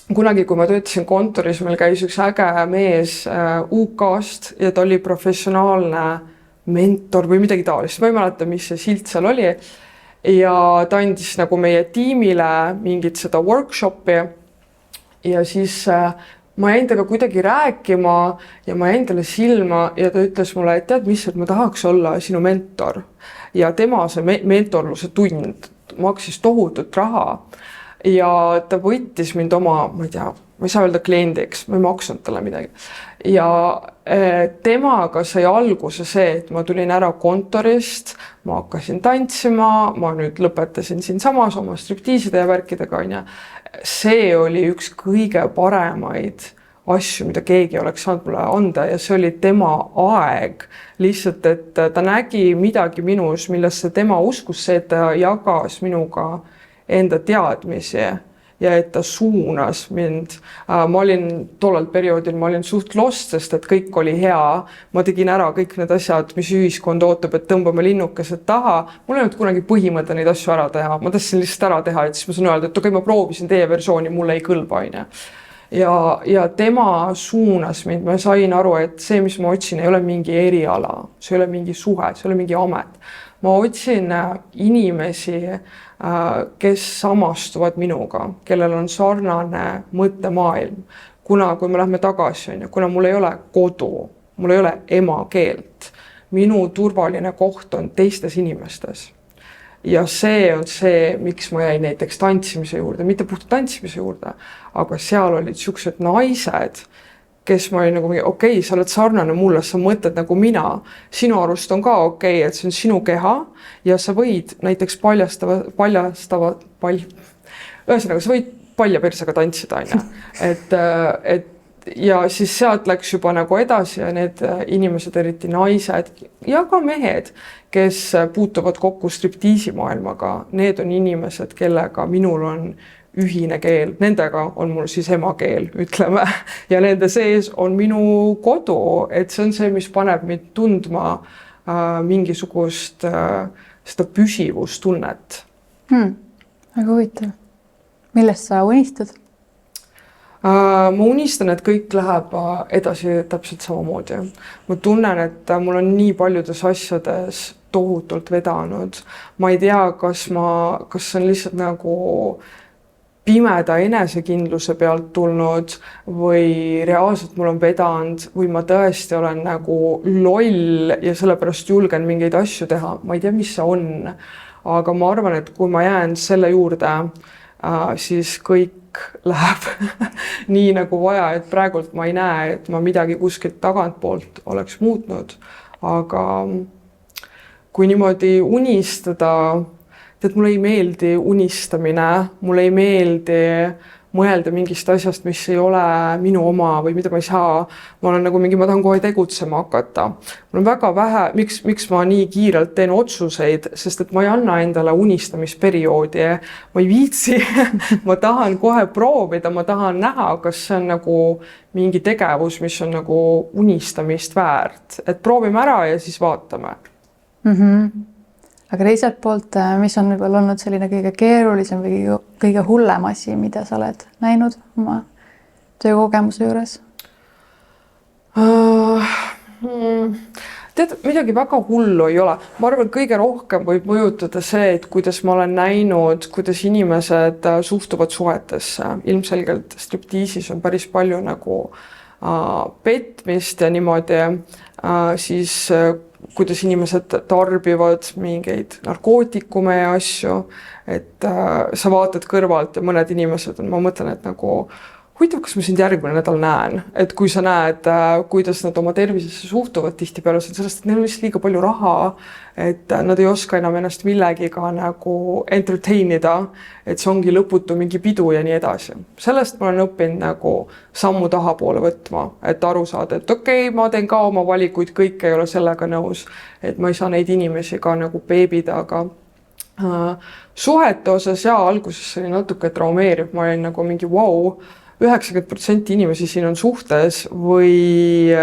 Kunagi, kui ma töötasin kontoris, meil käis üks äge mees UK-st ja ta oli professionaalne mentor või midagi taolist, ma ei mäleta, mis see silt seal oli. Ja ta andis nagu meie tiimile mingit seda workshopi ja siis ma jäin temaga kuidagi rääkima ja ma jäin talle silma ja ta ütles mulle, et tead mis, et ma tahaks olla sinu mentor. Ja tema see mentorluse tund maksis tohutut raha ja ta võttis mind oma, ma ei tea, ma ei saa öelda kliendiks, ma ei maksnud talle midagi. Ja temaga sai alguse see, et ma tulin ära kontorist, ma hakkasin tantsima, ma nüüd lõpetasin siin samas oma striptiiside ja värkidega. See oli üks kõige paremaid asju, mida keegi oleks saanud mulle anda ja see oli tema aeg. Lihtsalt, et ta nägi midagi minus, millesse tema uskus see, et ta jagas minuga enda teadmisi ja et ta suunas mind. Ma olin tollel perioodil, ma olin suht lost, sest et kõik oli hea. Ma tegin ära kõik need asjad, mis ühiskond ootab, et tõmbame linnukesed taha. Mul ei olnud kunagi põhimõte neid asju ära teha. Ma tahtsin lihtsalt ära teha, et siis ma saan öelda, et okei, ma proovisin teie versiooni, mulle ei kõlba. Ja tema suunas mind, ma sain aru, et see, mis ma otsin, ei ole mingi eriala, see ei ole mingi suhe, see ei ole mingi amet. Ma otsin inimesi, kes samastuvad minuga, kellel on sarnane mõttemaailm. Kuna kui me lähme tagasi, kuna mul ei ole kodu, mul ei ole emakeelt, minu turvaline koht on teistes inimestes. Ja see on see, miks ma jäin näiteks tantsimise juurde, mitte puht tantsimise juurde, aga seal olid siuksed naised, kes ma olin nagu, okei, sa oled sarnane mulle, sa mõtled nagu mina. Sinu arust on ka okei, et see on sinu keha ja sa võid näiteks ühesõnaga, sa võid palja persega tantsida. Ja siis sealt läks juba nagu edasi ja need inimesed, eriti naised ja ka mehed, kes puutuvad kokku striptiisi maailmaga, need on inimesed, kellega minul on ühine keel, nendega on mul siis emakeel, ütleme, ja nende sees on minu kodu, et see on see, mis paneb mind tundma mingisugust seda püsivustunnet. Väga huvitav. Millest sa unistad? Ma unistan, et kõik läheb edasi täpselt samamoodi. Ma tunnen, et mul on nii paljudes asjades tohutult vedanud. Ma ei tea, kas on lihtsalt nagu pimeda enesekindluse pealt tulnud või reaalselt mul on vedanud või ma tõesti olen nagu loll ja sellepärast julgen mingeid asju teha. Ma ei tea, mis see on, aga ma arvan, et kui ma jään selle juurde, siis kõik läheb nii nagu vaja, et praegult ma ei näe, et ma midagi kuskilt tagantpoolt oleks muutnud. Aga kui niimoodi unistada, et mulle ei meeldi unistamine, mulle ei meeldi mõelda mingist asjast, mis ei ole minu oma või mida ma ei saa. Ma olen nagu ma tahan kohe tegutsema hakata. Mul on väga vähe, miks ma nii kiirelt teen otsuseid, sest et ma ei anna endale unistamisperioodi. Ma ei viitsi, ma tahan kohe proovida, ma tahan näha, kas see on nagu mingi tegevus, mis on nagu unistamist väärt. Et proovime ära ja siis vaatame. Aga teiselt poolt, mis on võib-olla olnud selline kõige keerulisem või kõige hullem asi, mida sa oled näinud oma töökogemuse juures? Tead, midagi väga hullu ei ole. Ma arvan, kõige rohkem võib mõjutada see, et kuidas ma olen näinud, kuidas inimesed suhtuvad suhetesse. Ilmselgelt striptiisis on päris palju nagu petmist ja niimoodi siis kuidas inimesed tarbivad mingeid narkootikume ja asju, et sa vaatad kõrvalt ja mõned inimesed on, ma mõtlen, et nagu huvitav, kas ma sind järgmine nädal näen, et kui sa näed, kuidas nad oma tervisesse suhtuvad tihtipeale, see on sellest, et neil on lihtsalt liiga palju raha, et nad ei oska enam ennast millegiga nagu entertain ida, et see ongi lõputu mingi pidu ja nii edasi. Sellest ma olen õppinud nagu sammu tahapoole võtma, et aru saada, et okei, ma teen ka oma valikuid, kõik ei ole sellega nõus, et ma ei saa neid inimesi ka nagu beebida, aga suhete osas ja alguses oli natuke traumeeriv, ma olin nagu mingi 90% inimesi siin on suhtes või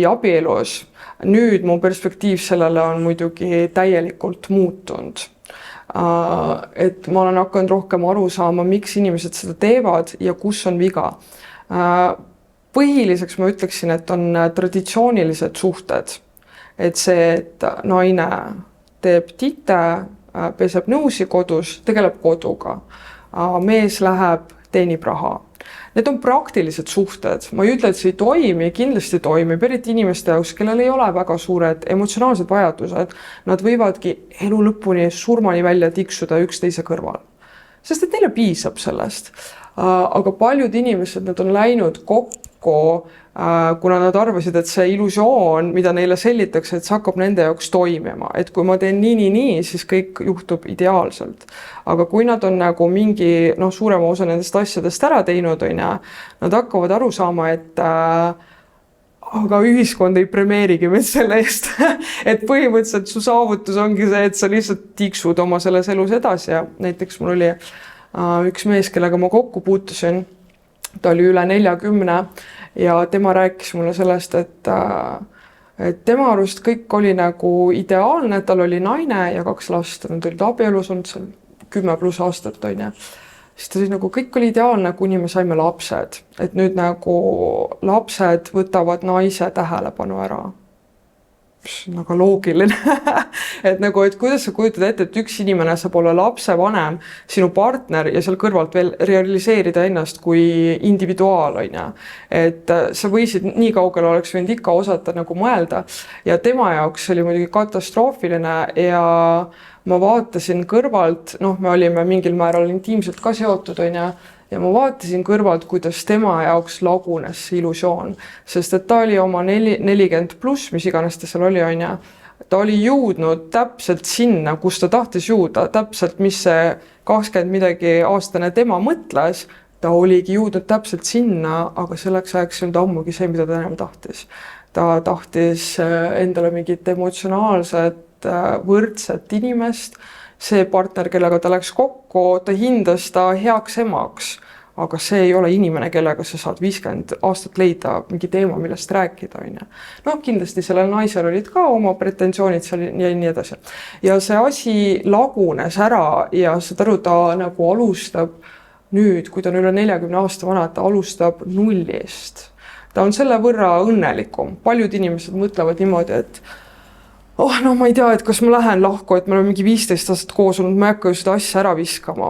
abielus. Nüüd mu perspektiiv sellele on muidugi täielikult muutunud. Et ma olen hakanud rohkem aru saama, miks inimesed seda teevad ja kus on viga. Põhiliseks ma ütleksin, et on traditsioonilised suhted. Et see, et naine teeb tite, peseb nõusi kodus, tegeleb koduga. Mees läheb, teenib raha. Need on praktilised suhted. Ma ei ütle, et see ei toimi, kindlasti toimib, eriti inimeste jaoks, kellel ei ole väga suured emotsionaalsed vajadused. Nad võivadki elu lõpuni surmani välja tiksuda üksteise kõrval. Sest et neile piisab sellest. Aga paljud inimesed, nad on läinud kokku, kuna nad arvasid, et see illusioon, mida neile sellitakse, et see hakkab nende jaoks toimima. Et kui ma teen nii, siis kõik juhtub ideaalselt. Aga kui nad on nagu mingi suurema osa nendest asjadest ära teinud, nad hakkavad aru saama, et aga ühiskond ei premeerigi meid selle eest. Et põhimõtteliselt su saavutus ongi see, et sa lihtsalt tiksud oma selles elus edasi. Ja näiteks mul oli üks mees, kellega ma kokku puutusin. Ta oli üle 40 ja tema rääkis mulle sellest, et tema arust kõik oli nagu ideaalne, tal oli naine ja 2 last, nad olid abielus olnud seal 10+ aastat. Siis ta oli nagu kõik oli ideaalne, kuni me saime lapsed, et nüüd nagu lapsed võtavad naise tähelepanu ära. Nagu loogiline. et kuidas sa kujutad ette, et üks inimene saab olla lapsevanem, sinu partner ja seal kõrvalt veel realiseerida ennast kui individuaal. Et sa võisid nii kaugele oleks võinud ikka osata nagu mõelda ja tema jaoks oli muidugi katastroofiline ja ma vaatasin kõrvalt, me olime mingil määral intiimselt ka seotud, ja ma vaatasin kõrvalt, kuidas tema jaoks lagunes see illusioon, sest et ta oli oma 40+, mis iganes ta seal oli, ta oli jõudnud täpselt sinna, kus ta tahtis jõuda, täpselt mis see 20 midagi aastane tema mõtles, ta oligi jõudnud täpselt sinna, aga selleks ajaks ei olnud ammugi see, mida ta enam tahtis. Ta tahtis endale mingit emotsionaalset, võrdset inimest, see partner, kellega ta läks kokku, ta hindas ta heaks emaks, aga see ei ole inimene, kellega sa saad 50 aastat leida mingi teema, millest rääkida. Kindlasti sellel naisel olid ka oma pretensioonid seal ja nii edasi. Ja see asi lagunes ära ja saad aru, ta nagu alustab nüüd, kui ta on üle 40 aasta vana, ta alustab nullist. Ta on selle võrra õnnelikum. Paljud inimesed mõtlevad niimoodi, et ma ei tea, et kas ma lähen lahku, et me oleme mingi 15 aastat koos olnud, ma ei hakka ju seda asja ära viskama.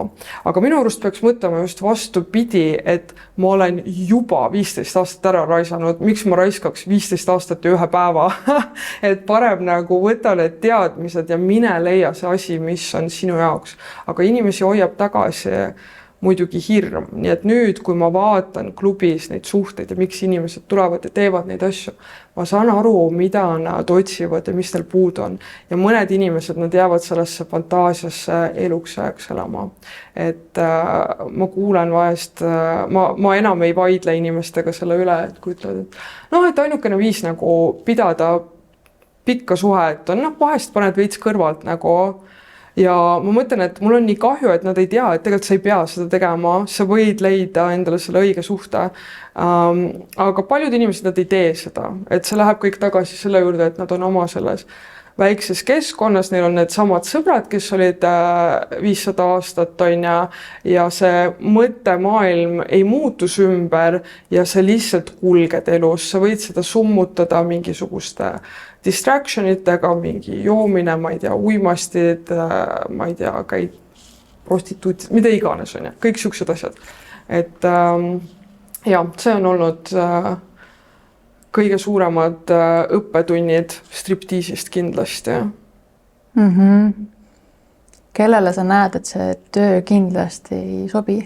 Aga minu arust peaks mõtlema just vastupidi, et ma olen juba 15 aastat ära raisanud, miks ma raiskaks 15 aastat ja 1 päeva. Et parem nagu võta need teadmised ja mine leia see asi, mis on sinu jaoks. Aga inimesi hoiab tagasi muidugi hirm. Nii et nüüd, kui ma vaatan klubis neid suhteid ja miks inimesed tulevad ja teevad neid asju, ma saan aru, mida nad otsivad ja mis neil puud on. Ja mõned inimesed, nad jäävad sellesse fantaasiasse eluks ajaks elama. Et ma kuulen vahest, ma enam ei vaidle inimestega selle üle, et kui ütlevad, et ainukene viis nagu pidada pikka suhet on, vahest paned veits kõrvalt nagu. Ja ma mõtlen, et mul on nii kahju, et nad ei tea, et tegelikult sa ei pea seda tegema, sa võid leida endale selle õige suhte. Aga paljud inimesed, nad ei tee seda, et see läheb kõik tagasi selle juurde, et nad on oma selles väikses keskkonnas, neil on need samad sõbrad, kes olid 500 aastat ja see mõttemaailm ei muutus ümber ja sa lihtsalt kulged elus, sa võid seda summutada mingisuguste distractionitega, mingi joomine, ma ei tea, uimastid, ma ei tea, käid prostituutid, mida iganes on, kõik siuksed asjad. Et see on olnud kõige suuremad õppetunnid striptiisist kindlasti. Kellele sa näed, et see töö kindlasti ei sobi?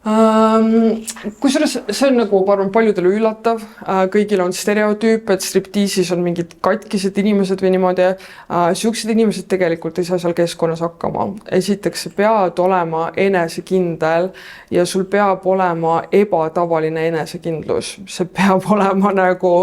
Kusjuures see on nagu, ma arvan, paljudele üllatav. Kõigil on stereotüüp, et striptiisis on mingid katkised inimesed või niimoodi. Siuksed inimesed tegelikult ei saa seal keskkonnas hakkama. Esiteks, sa pead olema enesekindel ja sul peab olema ebatavaline enesekindlus. See peab olema nagu,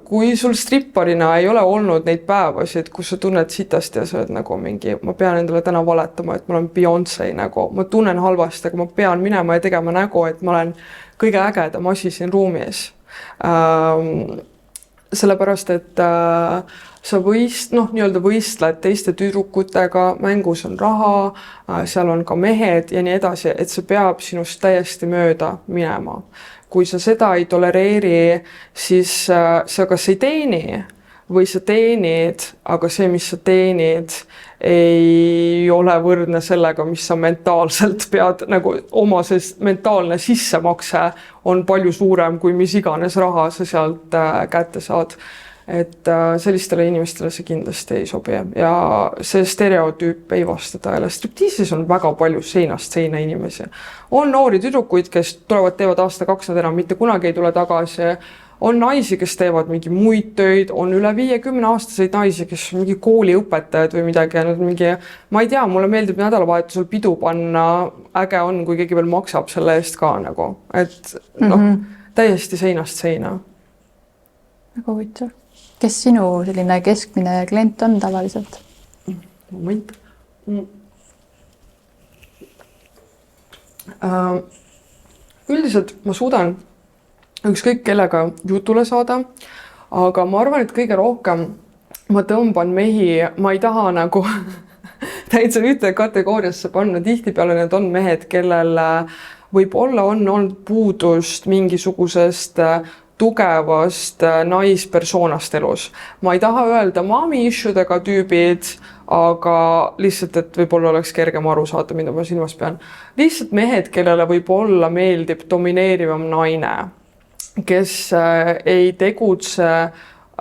kui sul stripparina ei ole olnud neid päevasid, kus sa tunned sitast ja sa oled nagu mingi, ma pean endale täna valetama, et ma olen Beyoncé nagu, ma tunnen halvasti, aga ma pean minema ja tegema nägu, et ma olen kõige ägedam asi siin ruumis. Sellepärast, et sa nii-öelda võistled teiste tüdrukutega, mängus on raha, seal on ka mehed ja nii edasi, et see peab sinust täiesti mööda minema. Kui sa seda ei tolereeri, siis sa kas ei teeni või sa teenid, aga see, mis sa teenid, ei ole võrdne sellega, mis sa mentaalselt pead, nagu oma see mentaalne sissemakse on palju suurem, kui mis iganes raha sa sealt kätte saad. Et sellistele inimestele see kindlasti ei sobi ja see stereotüüp ei vasta tõele. Striptiisis on väga palju seinast seina inimesi. On noori tüdrukuid, kes tulevad, teevad aasta-2, nad enam mitte kunagi ei tule tagasi. On naisi, kes teevad mingi muid töid, on üle 50-aastaseid naisi, kes on mingi kooliõpetajad või midagi. Ma ei tea, mulle meeldib nädalavahetusel pidu panna, äge on, kui keegi veel maksab selle eest ka nagu. Et täiesti seinast seina. Väga huvitav. Kes sinu selline keskmine klient on tavaliselt? Moment. Üldiselt ma suudan ükskõik kellega jutule saada, aga ma arvan, et kõige rohkem ma tõmban mehi, ma ei taha nagu täitsa ühte kategooriasse panna, tihtipeale need on mehed, kellel võib-olla on olnud puudust mingisugusest tugevast naispersoonast elus. Ma ei taha öelda mommy issuedega tüübid, aga lihtsalt, et võib-olla oleks kergem aru saada, mida ma silmas pean. Lihtsalt mehed, kellele võib-olla meeldib domineerivam naine, kes ei tegutse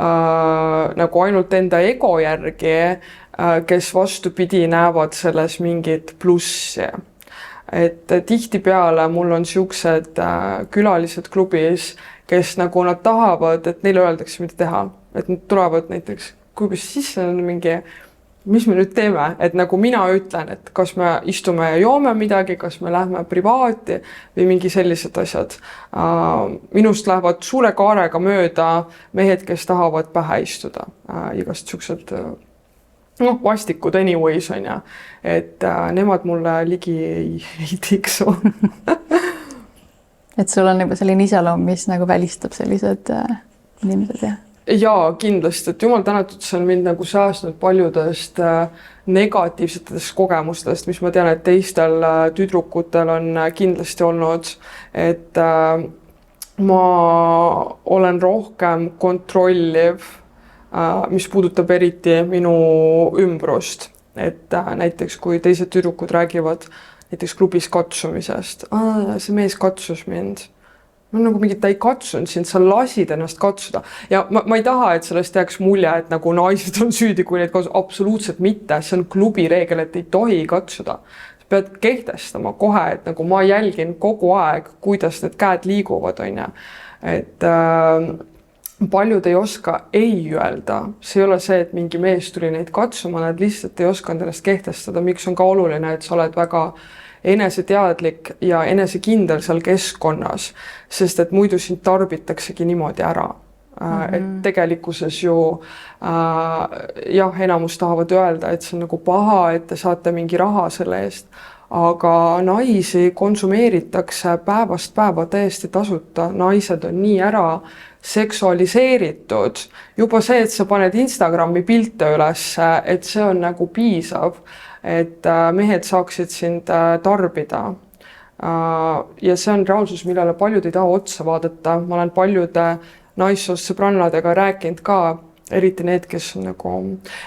nagu ainult enda ego järgi, kes vastupidi näevad selles mingit plussi. Et tihtipeale mul on siuksed külalised klubis, kes nagu nad tahavad, et neile öeldakse, mida teha. Et nad tulevad näiteks klubis sisse, mingi, mis me nüüd teeme, et nagu mina ütlen, et kas me istume ja joome midagi, kas me lähme privaati või mingi sellised asjad. Minust lähevad suure kaarega mööda mehed, kes tahavad pähe istuda. Igast siuksed vastikud anyways on ja. Et nemad mulle ligi ei tiksu. Et sul on juba selline iseloom, mis nagu välistab sellised inimesed, jah? Jaa, kindlasti, et jumal tänatud, see on mind nagu säästnud paljudest negatiivsetest kogemustest, mis ma tean, et teistel tüdrukutel on kindlasti olnud, et ma olen rohkem kontrolliv, mis puudutab eriti minu ümbrust, et näiteks kui teised tüdrukud räägivad näiteks klubis katsumisest, see mees katsus mind. Ma nagu mingi, ta ei katsunud sind, sa lasid ennast katsuda. Ja ma ei taha, et sellest jääks mulje, et nagu naised on süüdi, kui neid katsuda. Absoluutselt mitte. See on klubi reegel, et ei tohi katsuda. Sa pead kehtestama kohe, et nagu ma jälgin kogu aeg, kuidas need käed liiguvad, on ja. Et paljud ei oska ei öelda. See ei ole see, et mingi mees tuli neid katsuma, nad lihtsalt ei oska endast kehtestada. Miks on ka oluline, et sa oled väga eneseteadlik ja enesekindel seal keskkonnas, sest et muidu sind tarbitaksegi niimoodi ära. Et tegelikkuses ju jah, enamus tahavad öelda, et see on nagu paha, et te saate mingi raha selle eest, aga naisi konsumeeritakse päevast päeva täiesti tasuta. Naised on nii ära seksualiseeritud. Juba see, et sa paned Instagrami pilte üles, et see on nagu piisav, et mehed saaksid sind tarbida. Ja see on reaalsus, millele paljud ei taha otsa vaadata. Ma olen paljude naissoost sõbrannadega rääkinud ka, eriti need, kes on nagu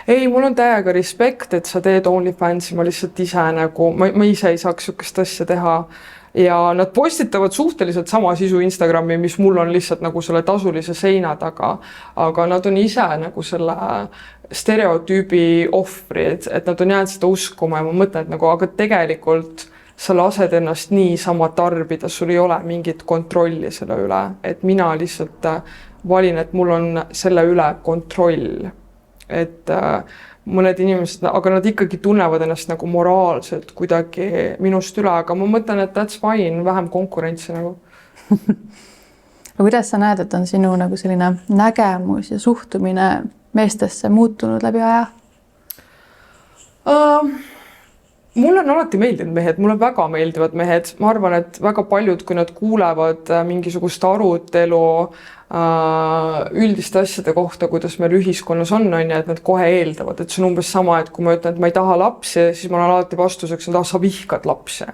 ei, mul on täiega respekt, et sa teed OnlyFansi, ma lihtsalt ise nagu, ma ise ei saaks sukest asja teha. Ja nad postitavad suhteliselt sama sisu Instagrami, mis mul on lihtsalt nagu selle tasulise seina taga, aga nad on ise nagu selle stereotüübi ohvrid, et nad on jäänud seda uskuma ja ma mõtlen, et nagu, aga tegelikult sa lased ennast niisama tarbida, sul ei ole mingit kontrolli selle üle, et mina lihtsalt valin, et mul on selle üle kontroll. Et mõned inimesed, aga nad ikkagi tunnevad ennast nagu moraalselt kuidagi minust üle, aga ma mõtlen, et that's fine, vähem konkurentsi nagu. Aga kuidas sa näed, et on sinu nagu selline nägemus ja suhtumine meestesse muutunud läbi aja? Mulle on alati meeldinud mehed, mulle väga meeldivad mehed. Ma arvan, et väga paljud, kui nad kuulevad mingisugust arutelu üldiste asjade kohta, kuidas meil ühiskonnas on, et nad kohe eeldavad, et see on umbes sama, et kui ma ütlen, et ma ei taha lapsi, siis ma olen alati vastuseks, et sa vihkad lapsi.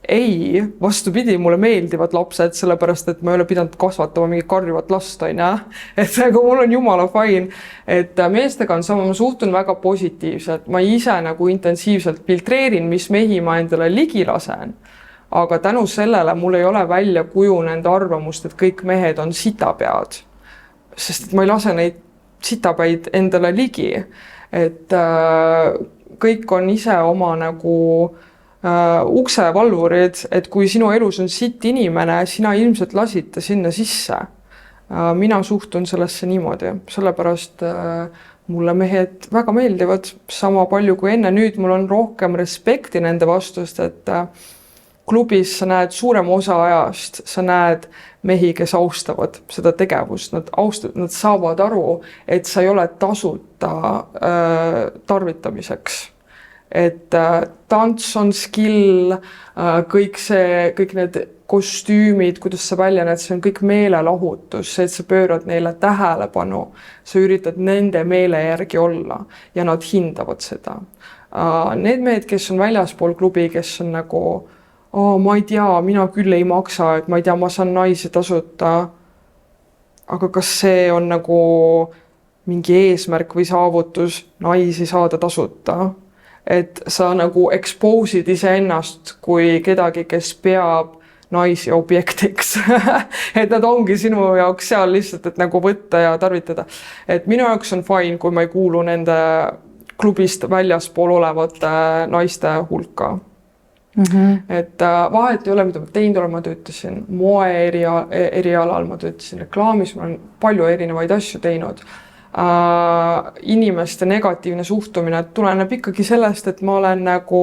Ei, vastupidi, mulle meeldivad lapsed, sellepärast, et ma ei ole pidanud kasvatama mingi karjuvat last, et aga mul on jumala fine, et meestega on sama, ma suhtun väga positiivselt, ma ise nagu intensiivselt filtreerin, mis mehi ma endale ligi lasen, aga tänu sellele mul ei ole välja kujunenud arvamust, et kõik mehed on sitapead, sest et ma ei lase neid sitapäid endale ligi, et kõik on ise oma nagu uksevalvurid, et kui sinu elus on sitt inimene, sina ilmselt lasid ta sinna sisse. Mina suhtun sellesse niimoodi, sellepärast mulle mehed väga meeldivad sama palju kui enne. Nüüd mul on rohkem respekti nende vastust, et klubis sa näed suurem osa ajast, sa näed mehi, kes austavad seda tegevust, nad saavad aru, et sa ei ole tasuta tarvitamiseks. Et tants on skill, kõik need kostüümid, kuidas sa välja näed, see on kõik meelelahutus, see, et sa pöörad neile tähelepanu, sa üritad nende meele järgi olla ja nad hindavad seda. Need mehed, kes on väljaspool klubi, kes on nagu, ma ei tea, mina küll ei maksa, et ma ei tea, ma saan naisi tasuta, aga kas see on nagu mingi eesmärk või saavutus naisi saada tasuta? Et sa nagu expose'id iseennast kui kedagi, kes peab naisi objektiks. Et nad ongi sinu jaoks seal lihtsalt, et nagu võtta ja tarvitada. Et minu jaoks on fine, kui ma ei kuulu nende klubist väljaspool olevate naiste hulka. Et vahet ei ole, mida ma teinud olen, ma töötasin moe erialal, ma töötasin reklaamis, ma olen palju erinevaid asju teinud. Inimeste negatiivne suhtumine tuleneb ikkagi sellest, et ma olen nagu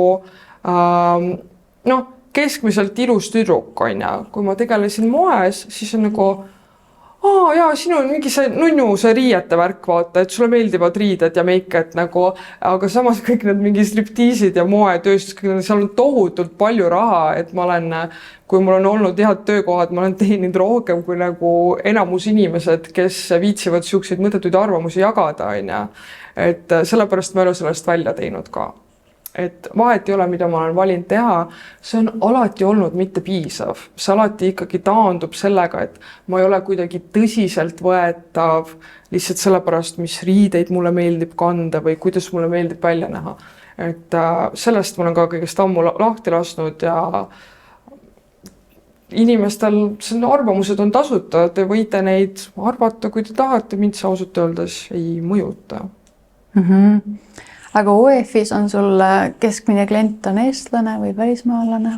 keskmiselt ilus tüdruk, kui ma tegelesin moes, siis on nagu jaa, sinu on mingi see nunnu, see riiete värk, vaata, et sulle meeldivad riided ja meike, et nagu, aga samas kõik need mingi striptiisid ja moetööstus, seal on tohutult palju raha, et ma olen, kui mul on olnud head töökohad, ma olen teeninud rohkem kui nagu enamus inimesed, kes viitsivad siukseid mõttetuid arvamusi jagada, et sellepärast ma ei ole sellest välja teinud ka. Et vahet ei ole, mida ma olen valinud teha, see on alati olnud mitte piisav. See alati ikkagi taandub sellega, et ma ei ole kuidagi tõsiselt võetav lihtsalt sellepärast, mis riideid mulle meeldib kanda või kuidas mulle meeldib välja näha. Et sellest ma olen ka kõigest ammu lahti lasknud ja inimestel arvamused on tasuta, te võite neid arvata, kui te tahate, mind see ausalt öeldes ei mõjuta. Aga OF-is on sul keskmine klient on eestlane või välismaalane?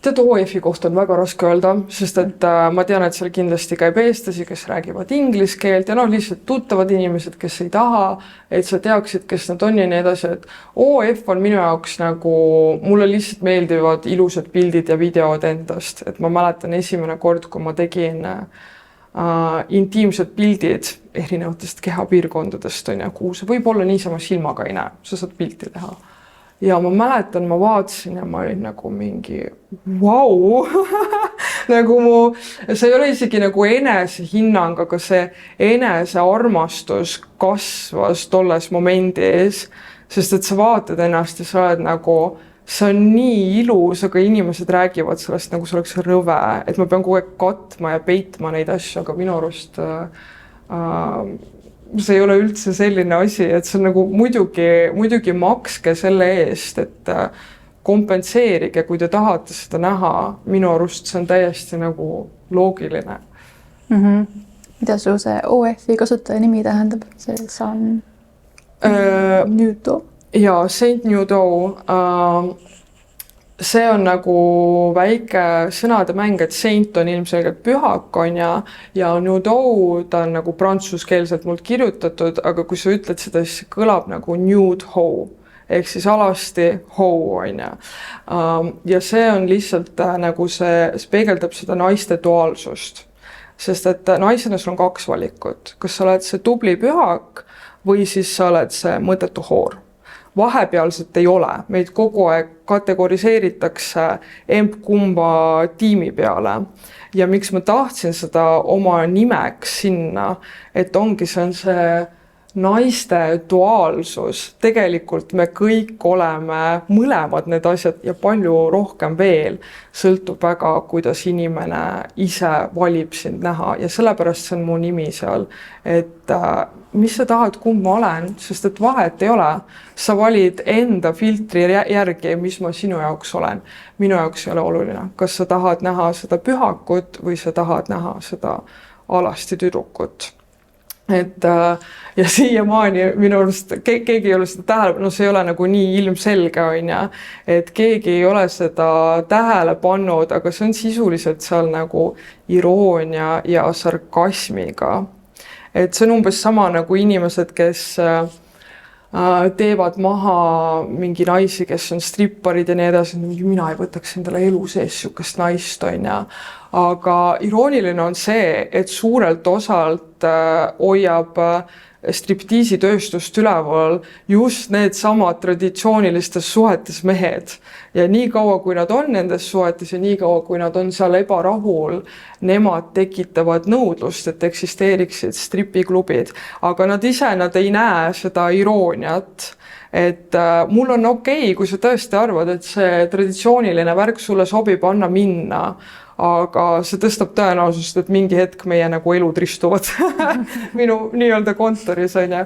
Tead, OF-i kohta on väga raske öelda, sest et ma tean, et seal kindlasti käib eestlasi, kes räägivad inglise keelt ja lihtsalt tuttavad inimesed, kes ei taha, et sa teaksid, kes nad on ja nii edasi. Et OF on minu jaoks nagu, mulle lihtsalt meeldivad ilusad pildid ja videod endast. Et ma mäletan esimene kord, kui ma tegin intiimsed pildid erinevatest kehapiirkondadest, kuhu see võib olla niisama silmaga ei näe, sa saad pilti teha. Ja ma mäletan, ma vaatasin ja ma olin nagu mingi vau! Nagu see ei ole isegi nagu enese hinnang, aga see enese armastus kasvas tolles momendis, sest et sa vaatad ennast ja sa oled nagu see on nii ilus, aga inimesed räägivad sellest nagu see oleks rõve, et ma pean kogu aeg katma ja peitma neid asju, aga minu arust see ei ole üldse selline asi, et see on nagu muidugi makske selle eest, et kompenseerige, kui te tahate seda näha. Minu arust see on täiesti nagu loogiline. Mida su see OF-i kasutaja nimi tähendab? See San Nudo? Ja Saint Nudo, see on nagu väike sõnademäng, et saint on ilmselgelt pühak, on ja nudo, ta on nagu prantsuskeelselt mult kirjutatud, aga kui sa ütled seda, siis see kõlab nagu nude hoe ehk siis alasti hoe, on ja. Ja see on lihtsalt nagu see peegeldab seda naiste duaalsust. Sest et naisena sul on 2 valikut. Kas sa oled see tubli pühak või siis sa oled see mõttetu hoor. Vahepealselt ei ole. Meid kogu aeg kategoriseeritakse emb-kumba tiimi peale. Ja miks ma tahtsin seda oma nimeks sinna, et ongi see on see naiste duaalsus. Tegelikult me kõik oleme mõlemad need asjad ja palju rohkem veel. Sõltub väga, kuidas inimene ise valib sind näha ja sellepärast see on mu nimi seal. Et mis sa tahad, kumb ma olen, sest et vahet ei ole. Sa valid enda filtri järgi, mis ma sinu jaoks olen. Minu jaoks ei ole oluline. Kas sa tahad näha seda pühakut või sa tahad näha seda alasti tüdrukut. Et ja siiamaani minu arust keegi ei ole seda tähele, no see ei ole nagu nii ilmselge, on ja, et keegi ei ole seda tähele pannud, aga see on sisuliselt seal nagu iroonia ja sarkasmiga. Et see on umbes sama nagu inimesed, kes teevad maha mingi naisi, kes on stripparid ja nii edasi, mina ei võtaks endale elu sees sihukest naist, on ja. Aga irooniline on see, et suurelt osalt hoiab striptiisi tööstust üleval just need samad traditsioonilistes suhetes mehed. Ja nii kaua, kui nad on nendes suhetes ja nii kaua, kui nad on seal ebarahul, nemad tekitavad nõudlust, et eksisteeriksid stripiklubid. Aga nad ei näe seda irooniat. Et mul on okei, kui sa tõesti arvad, et see traditsiooniline värk sulle sobib, anna minna. Aga see tõstab tõenäosust, et mingi hetk meie nagu elud ristuvad minu nii-öelda kontoris, on ja.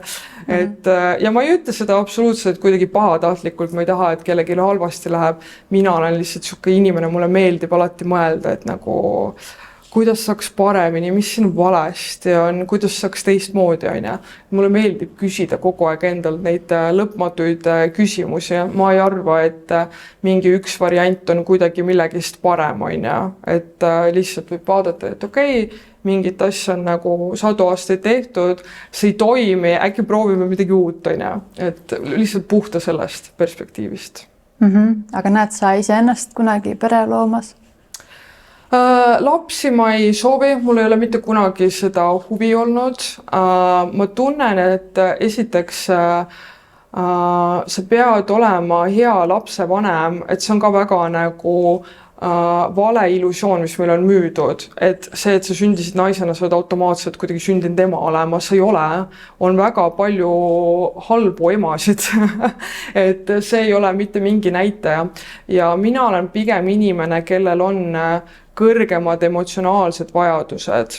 Et, ja ma ei ütle seda absoluutselt kuidagi pahatahtlikult, ma ei taha, et kellelegi halvasti läheb. Mina olen lihtsalt sihuke inimene, mulle meeldib alati mõelda, et nagu kuidas saaks paremini, mis siin valesti on, kuidas saaks teistmoodi, on ja. Mulle meeldib küsida kogu aeg endalt neid lõpmatuid küsimusi. Ma ei arva, et mingi üks variant on kuidagi millegist parem, on ja. Et lihtsalt võib vaadata, et okei, mingit asja on nagu 100 aastaid tehtud, see ei toimi, äkki proovime midagi uut, on ja. Et lihtsalt puhta sellest perspektiivist. Aga näed sa iseennast kunagi pere loomas? Lapsi ma ei soovi, mul ei ole mitte kunagi seda huvi olnud. Ma tunnen, et esiteks sa pead olema hea lapsevanem, et see on ka väga nagu vale illusioon, mis meil on müüdud, et see, et sa sündisid naisena, sa oled automaatselt kuidagi sündinud ema olema, sa ei ole, on väga palju halbu emasid, et see ei ole mitte mingi näitaja ja mina olen pigem inimene, kellel on kõrgemad emotsionaalsed vajadused.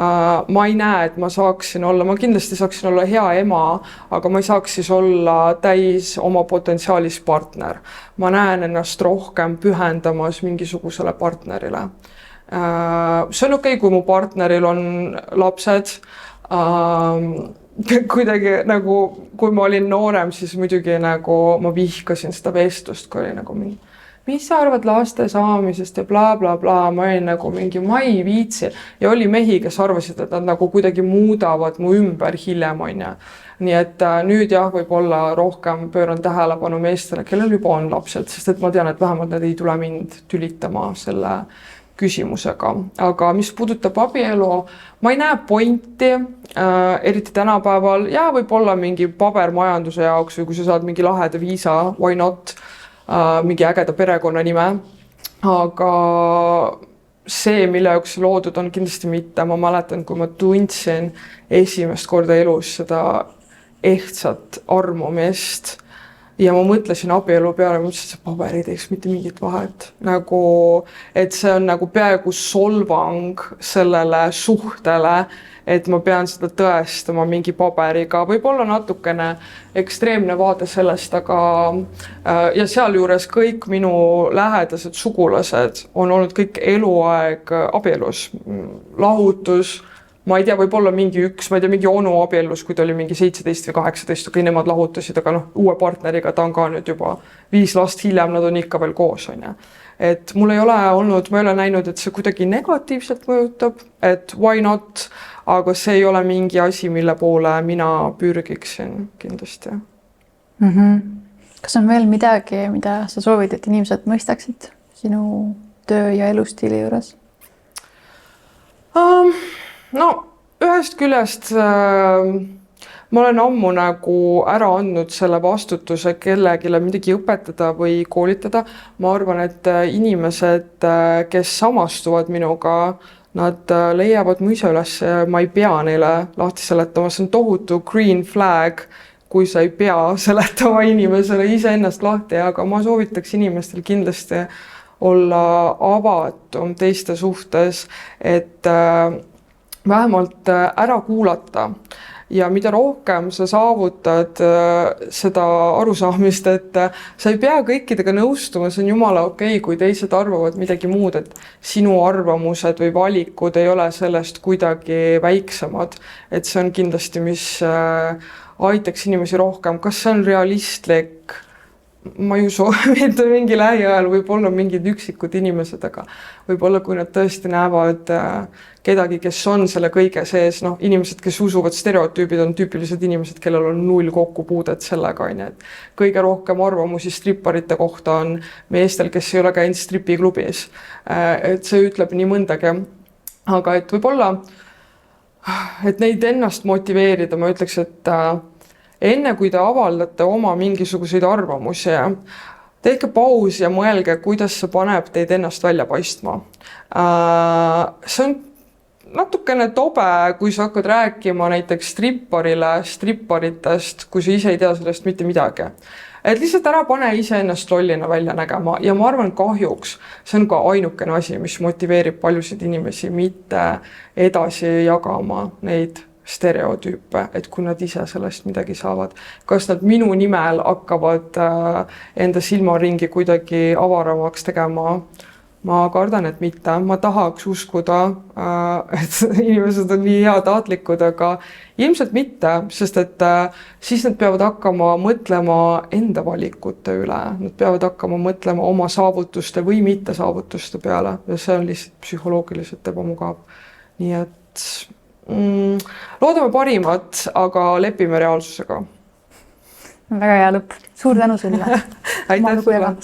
Ma ei näe, et ma saaksin olla, ma kindlasti saaksin olla hea ema, aga ma ei saaks siis olla täis oma potentsiaalis partner. Ma näen ennast rohkem pühendamas mingisugusele partnerile. See on okei, kui mu partneril on lapsed. Kuidagi nagu, kui ma olin noorem, siis muidugi nagu ma vihkasin seda vestlust, kui oli nagu mingi mis sa arvad laste saamisest ja bla, bla, bla, ma olin nagu mingi, ma ei viitsi. Ja oli mehi, kes arvasid, et nad nagu kuidagi muudavad mu ümber hiljem, on ja. Nii et nüüd jah, võib-olla rohkem pööran tähelepanu meestele, kellel juba on lapsed, sest et ma tean, et vähemalt nad ei tule mind tülitama selle küsimusega. Aga mis puudutab abielu, ma ei näe pointi, eriti tänapäeval, ja võib-olla mingi pabermajanduse jaoks või kui sa saad mingi laheda viisa, why not? Mingi ägeda perekonna nime, aga see, mille jaoks loodud on kindlasti mitte. Ma mäletan, kui ma tundsin esimest korda elus seda ehtsat armumist ja ma mõtlesin abielu peale, mõtlesin, et see paber ei teeks mitte mingit vahet. Nagu, et see on nagu peaaegu solvang sellele suhtele, et ma pean seda tõestama mingi paberiga, võib-olla natukene ekstreemne vaade sellest, aga ja sealjuures kõik minu lähedased sugulased on olnud kõik eluaeg abielus, lahutus, ma ei tea, võib-olla mingi mingi onu abiellus, kui ta oli mingi 17 või 18, okei, nemad lahutasid, aga noh, uue partneriga ta on ka nüüd juba 5 last hiljem, nad on ikka veel koos, on ju. Et mul ei ole olnud, ma ei ole näinud, et see kuidagi negatiivselt mõjutab, et why not, aga see ei ole mingi asi, mille poole mina pürgiksin kindlasti. Kas on veel midagi, mida sa soovid, et inimesed mõistaksid sinu töö ja elustiili juures? No ühest küljest ma olen ammu nagu ära andnud selle vastutuse kellegile midagi õpetada või koolitada. Ma arvan, et inimesed, kes samastuvad minuga, nad leiavad mu ise üles, ma ei pea neile lahti seletama, see on tohutu green flag, kui sa ei pea seletama inimesele iseennast lahti, aga ma soovitaks inimestel kindlasti olla avatum teiste suhtes, et vähemalt ära kuulata ja mida rohkem sa saavutad seda arusaamist, et sa ei pea kõikidega nõustuma, see on jumala okei, kui teised arvavad midagi muud, et sinu arvamused või valikud ei ole sellest kuidagi väiksemad, et see on kindlasti, mis aitaks inimesi rohkem. Kas see on realistlik? Ma ei usu, mitte mingi lähiajal võib-olla mingid üksikud inimesed, aga võib-olla kui nad tõesti näevad kedagi, kes on selle kõige sees, noh, inimesed, kes usuvad stereotüübid on tüüpilised inimesed, kellel on 0 kokkupuudet sellega, on ju, et kõige rohkem arvamusi stripparite kohta on meestel, kes ei ole käinud stripiklubis. Et see ütleb nii mõndagi, aga et võib-olla, et neid ennast motiveerida, ma ütleks, et enne kui te avaldate oma mingisuguseid arvamusi, tehke paus ja mõelge, kuidas see paneb teid ennast välja paistma. See on natukene tobe, kui sa hakkad rääkima näiteks stripparitest, kui sa ise ei tea sellest mitte midagi. Et lihtsalt ära pane ise ennast lollina välja nägema ja ma arvan, kahjuks see on ka ainukene asi, mis motiveerib paljusid inimesi mitte edasi jagama neid stereotüüpe, et kui nad ise sellest midagi saavad. Kas nad minu nimel hakkavad enda silmaringi kuidagi avaramaks tegema? Ma kardan, et mitte. Ma tahaks uskuda, et inimesed on nii heatahtlikud, aga ilmselt mitte, sest et siis nad peavad hakkama mõtlema enda valikute üle. Nad peavad hakkama mõtlema oma saavutuste või mitte saavutuste peale ja see on lihtsalt psühholoogiliselt ebamugav. Nii et loodame parimat, aga lepime reaalsusega. Väga hea lõpp. Suur tänu sulle. Aitäh sulle.